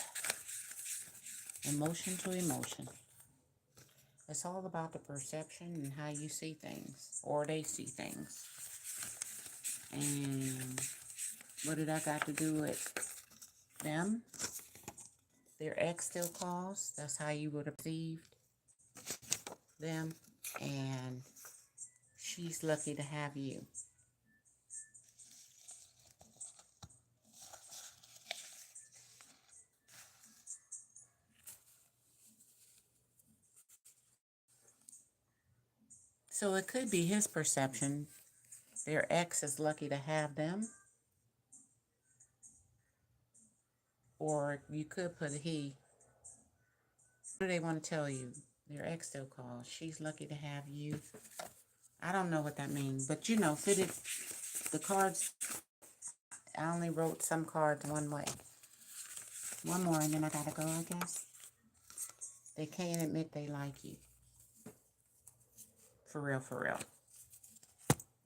Emotion to emotion. It's all about the perception and how you see things or they see things. And what did I got to do with them? Their ex still calls. That's how you would have perceived them. And she's lucky to have you. So it could be his perception. Their ex is lucky to have them. Or you could put a he. What do they want to tell you? Their ex still calls. She's lucky to have you. I don't know what that means. But fitted the cards. I only wrote some cards one way. One more and then I gotta go, I guess. They can't admit they like you. For real, for real.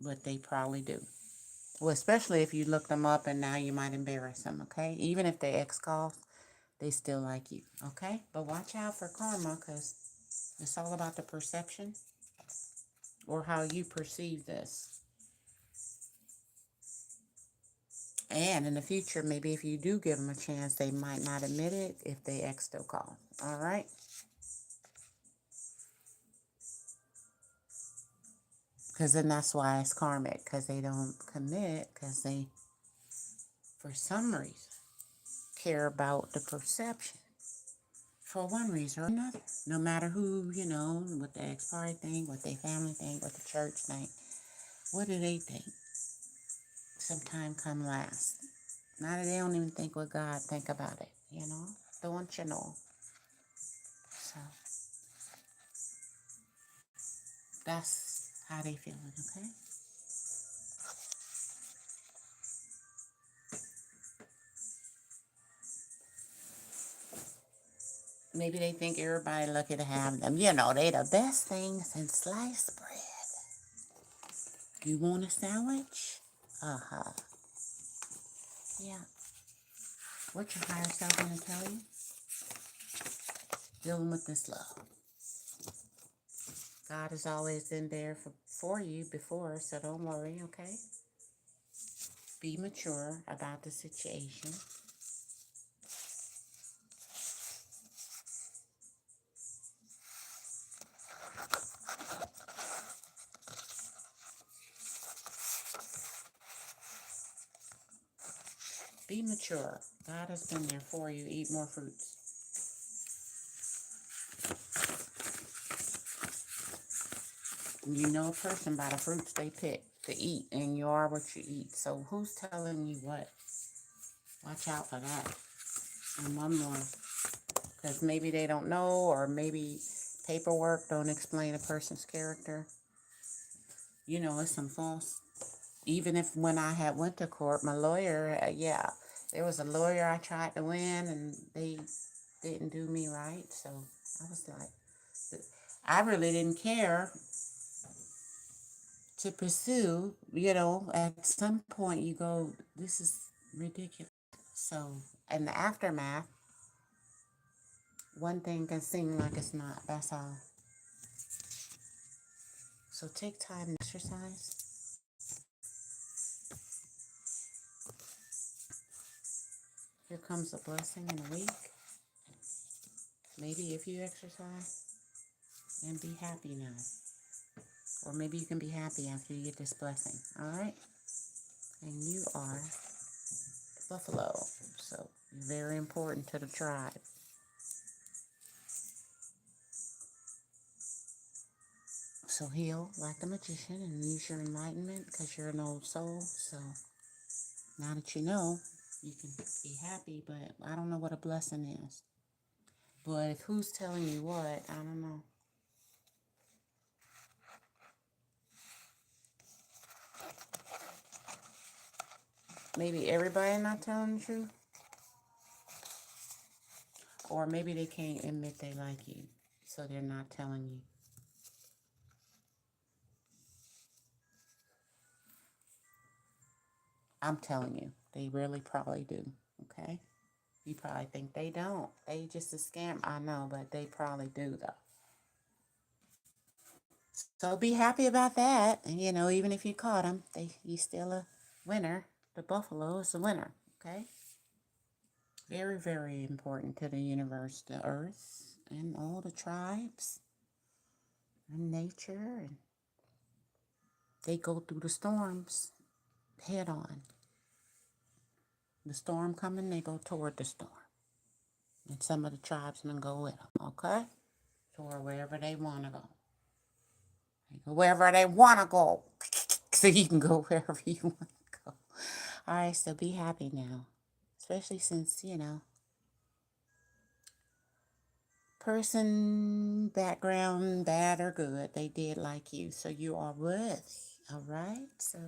But they probably do. Well, especially if you look them up and now you might embarrass them, okay? Even if they ex calls, they still like you, okay? But watch out for karma because it's all about the perception or how you perceive this. And in the future, maybe if you do give them a chance, they might not admit it if they ex still call, all right? Because then that's why it's karmic, because they don't commit, because they, for some reason, care about the perception. For one reason or another. No matter who, what the ex-party think, what their family think, what the church think. What do they think? Sometime come last. Now that they don't even think what God think about it, Don't you know? So, that's how they feeling, okay? Maybe they think everybody lucky to have them. They the best thing since sliced bread. You want a sandwich? Uh-huh. Yeah. What your higher self gonna tell you? Dealing with this love. God has always been there for you before, so don't worry, okay? Be mature about the situation. Be mature. God has been there for you. Eat more fruits. You know a person by the fruits they pick to eat, and you are what you eat. So who's telling you what? Watch out for that. And one more. Because maybe they don't know, or maybe paperwork don't explain a person's character. You know, it's some false. Even if when I had went to court, my lawyer, yeah, there was a lawyer I tried to win, and they didn't do me right. So I was like, I really didn't care to pursue. You know, at some point you go, this is ridiculous. So in the aftermath, one thing can seem like it's not. That's all. So take time to exercise. Here comes a blessing in a week. Maybe if you exercise, and be happy now. Or maybe you can be happy after you get this blessing. All right? And you are buffalo. So you're very important to the tribe. So heal like the magician and use your enlightenment because you're an old soul. So now that you know, you can be happy, but I don't know what a blessing is. But if who's telling you what, I don't know. Maybe everybody not telling the truth. Or maybe they can't admit they like you, so they're not telling you. I'm telling you, they really probably do, okay? You probably think they don't. They just a scam. I know, but they probably do, though. So be happy about that. And, you know, even if you caught them, you still a winner. The buffalo is a winner, okay? Very, very important to the universe, the earth, and all the tribes, and nature. And they go through the storms head on. The storm coming, they go toward the storm. And some of the tribesmen go with them, okay? Or wherever they want to go. They go wherever they want to go. So you can go wherever you want to go. All right, so be happy now. Especially since, you know, person, background, bad or good, they did like you. So you are worthy, all right? So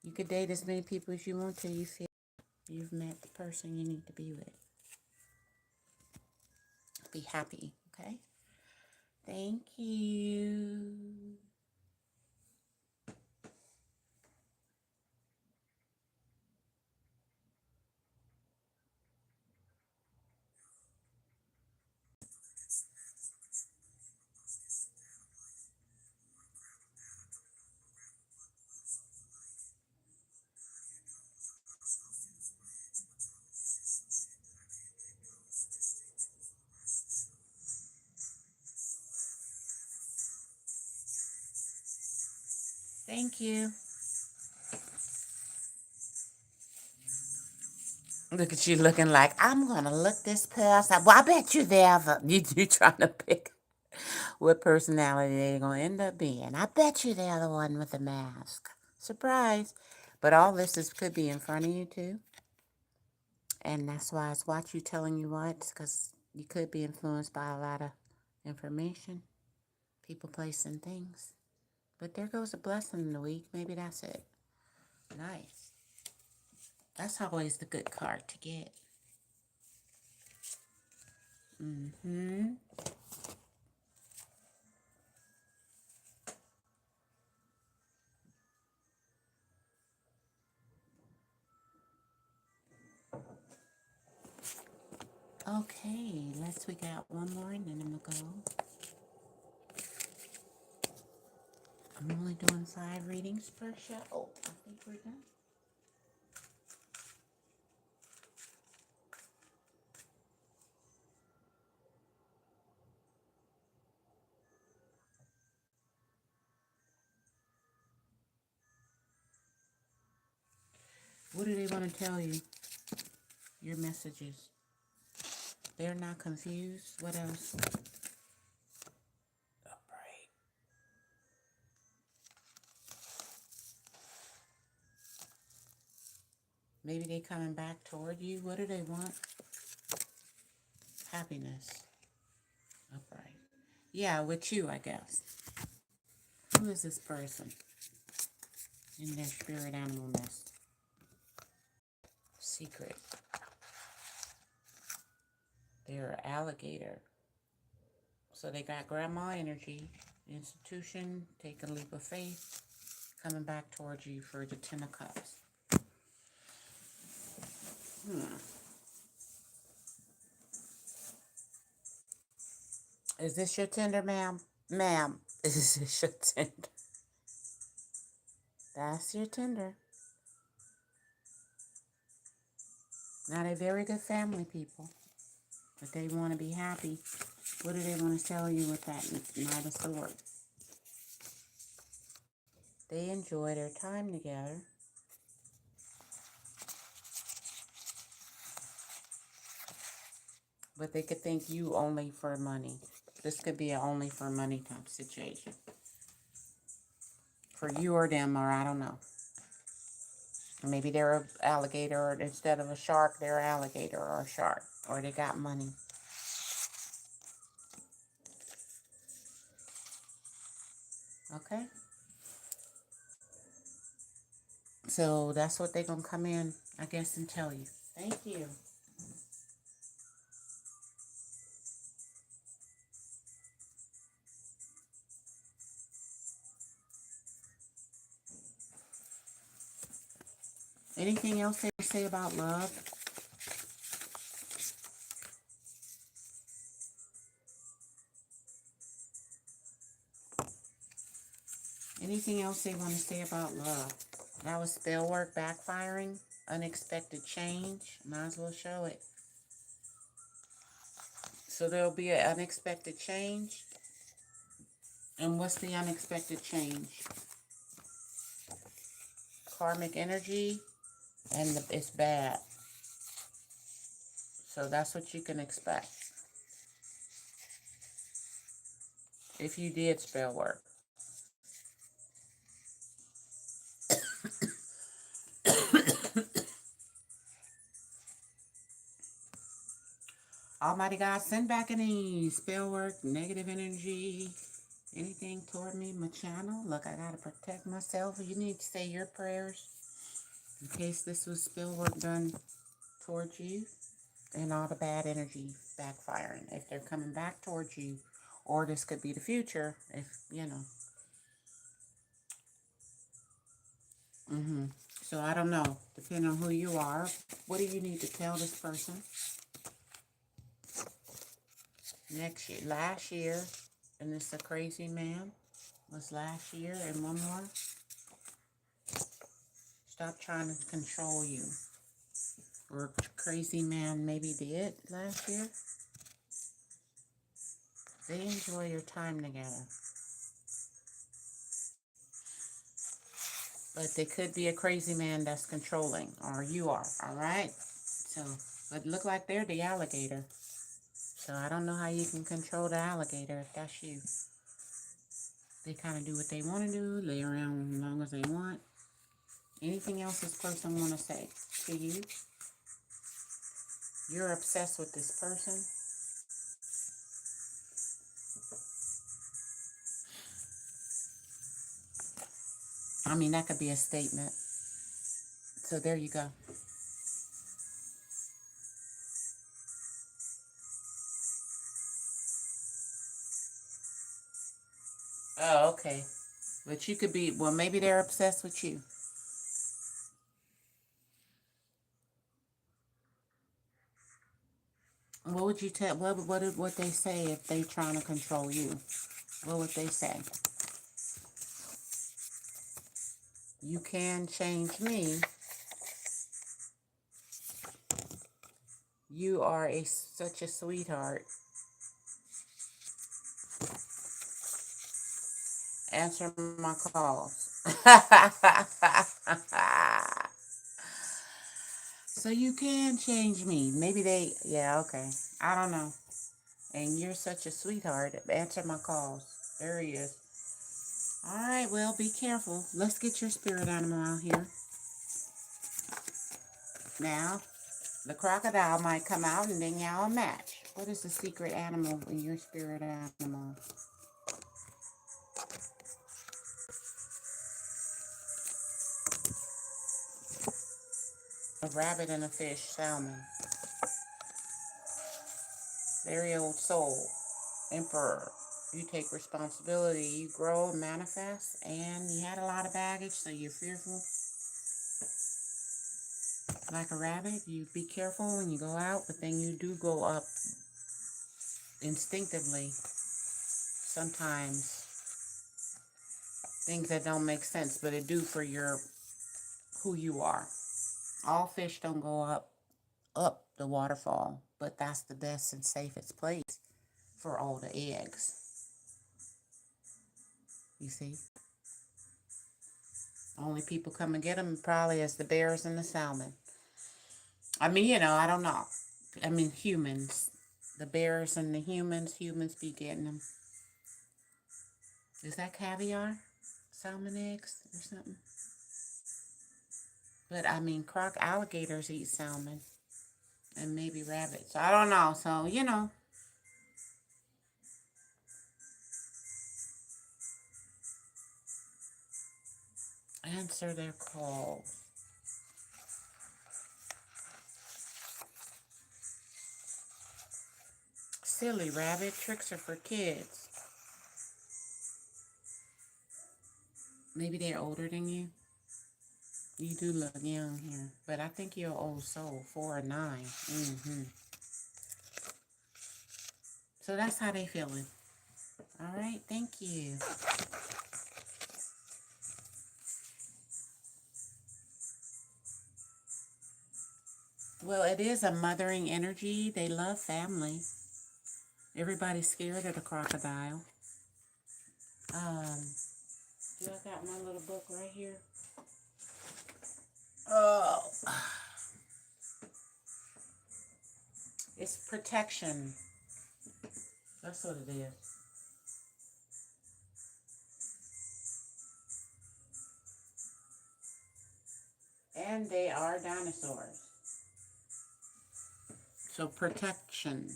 you could date as many people as you want till you feel you've met the person you need to be with. Be happy, okay? Thank you. Thank you. Look at you looking like, I'm going to look this person. Well, I bet you they're you trying to pick what personality they're going to end up being. I bet you they're the one with the mask. Surprise. But all this could be in front of you, too. And that's why it's watch you telling you what, because you could be influenced by a lot of information, people, place, and things. But there goes a blessing in the week. Maybe that's it. Nice. That's always the good card to get. Mm-hmm. Okay, we got one more and then I'm gonna go. I'm only doing 5 readings per show. Oh, I think we're done. What do they want to tell you? your messages. They're not confused. What else? Upright. Maybe they coming back toward you. What do they want? Happiness. Upright. Yeah, with you, I guess. Who is this person in their spirit animal nest? Secret. They're an alligator. So they got grandma energy, institution, take a leap of faith, coming back towards you for the 10 of Cups. Is this your tender, ma'am? Ma'am, is this your tender? That's your tender. Now, they're very good family people, but they want to be happy. What do they want to tell you with that Knight of Swords? They enjoy their time together. But they could think you only for money. This could be an only for money type situation. For you or them, or I don't know. Maybe they're an alligator, or instead of a shark, they're an alligator or a shark. Or they got money. Okay? So that's what they're going to come in, I guess, and tell you. Thank you. Anything else they say about love? Anything else they want to say about love? That was spell work backfiring. Unexpected change. Might as well show it. So there'll be an unexpected change. And what's the unexpected change? Karmic energy. And it's bad. So that's what you can expect. If you did spell work. Almighty God, send back any spell work, negative energy, anything toward me, my channel. Look, I got to protect myself. You need to say your prayers in case this was spell work done towards you. And all the bad energy backfiring. If they're coming back towards you, or this could be the future, if, you know. So I don't know. Depending on who you are, what do you need to tell this person? Next year, last year, and it's a crazy man, was last year, and one more. Stop trying to control you. Or crazy man maybe did last year. They enjoy your time together. But they could be a crazy man that's controlling, or you are, all right? So, but look like they're the alligator. So I don't know how you can control the alligator if that's you. They kind of do what they want to do, lay around as long as they want. Anything else this person want to say to you? You're obsessed with this person. I mean, that could be a statement. So there you go. Oh, okay. But you could be, well, maybe they're obsessed with you. What would you tell, what they say if they trying to control you? What would they say? You can change me. You are such a sweetheart. Answer my calls. so you can change me. Maybe they, yeah, okay. I don't know. And you're such a sweetheart. Answer my calls. There he is. All right, well, be careful. Let's get your spirit animal out here. Now, the crocodile might come out and then y'all match. What is the secret animal in your spirit animal? A rabbit and a fish, salmon. Very old soul, emperor. You take responsibility, you grow, manifest, and you had a lot of baggage, so you're fearful. Like a rabbit, you be careful when you go out, but then you do go up instinctively. Sometimes things that don't make sense, but it do for your who you are. All fish don't go up the waterfall, but that's the best and safest place for all the eggs. You see? Only people come and get them probably as the bears and the salmon. I mean, I don't know. I mean, humans. The bears and the humans be getting them. Is that caviar? Salmon eggs or something? But I mean, alligators eat salmon. And maybe rabbits. I don't know. So, answer their calls. Silly rabbit. Tricks are for kids. Maybe they're older than you. You do look young here. But I think you're an old soul. 4 or 9. So that's how they feeling. All right. Thank you. Well, it is a mothering energy. They love family. Everybody's scared of the crocodile. I got my little book right here. Oh. It's protection. That's what it is. And they are dinosaurs. So protection.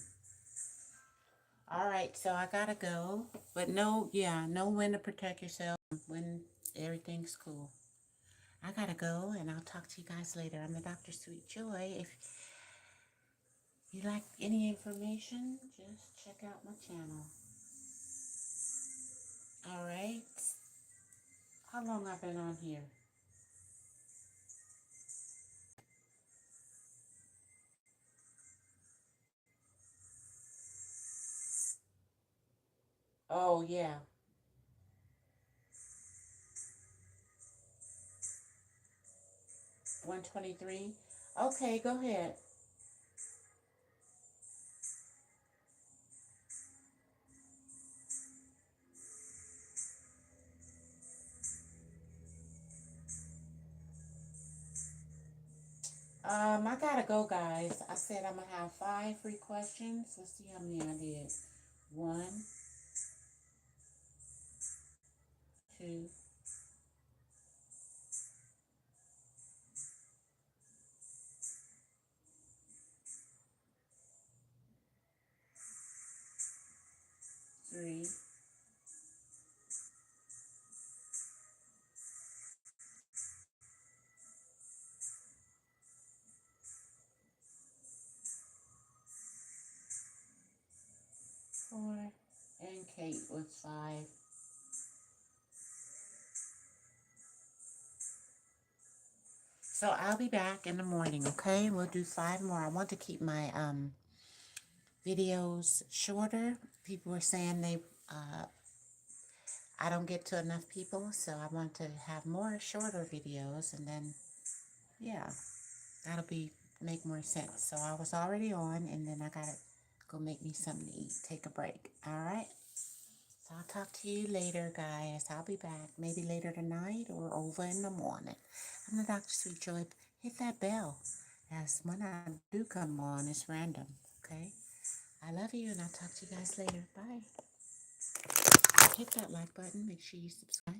All right, so I gotta go. But know when to protect yourself when everything's cool. I gotta go, and I'll talk to you guys later. I'm the Dr. Sweet Joy. If you like any information, just check out my channel. All right. How long I've been on here? Oh, yeah. 123. Okay, go ahead. I gotta go, guys. I said I'm gonna have 5 free questions. Let's see how many I did. 1, 2, 3, 4, and Kate was 5. So I'll be back in the morning, okay? We'll do 5 more. I want to keep my videos shorter. People were saying I don't get to enough people, so I want to have more shorter videos, and then yeah, that'll make more sense. So I was already on, and then I gotta go make me something to eat, take a break. All right. So I'll talk to you later, guys. I'll be back maybe later tonight or over in the morning. I'm the Dr. Sweet Joy. Hit that bell As when I do come on, it's random. Okay. I love you, and I'll talk to you guys later. Bye. Hit that like button. Make sure you subscribe.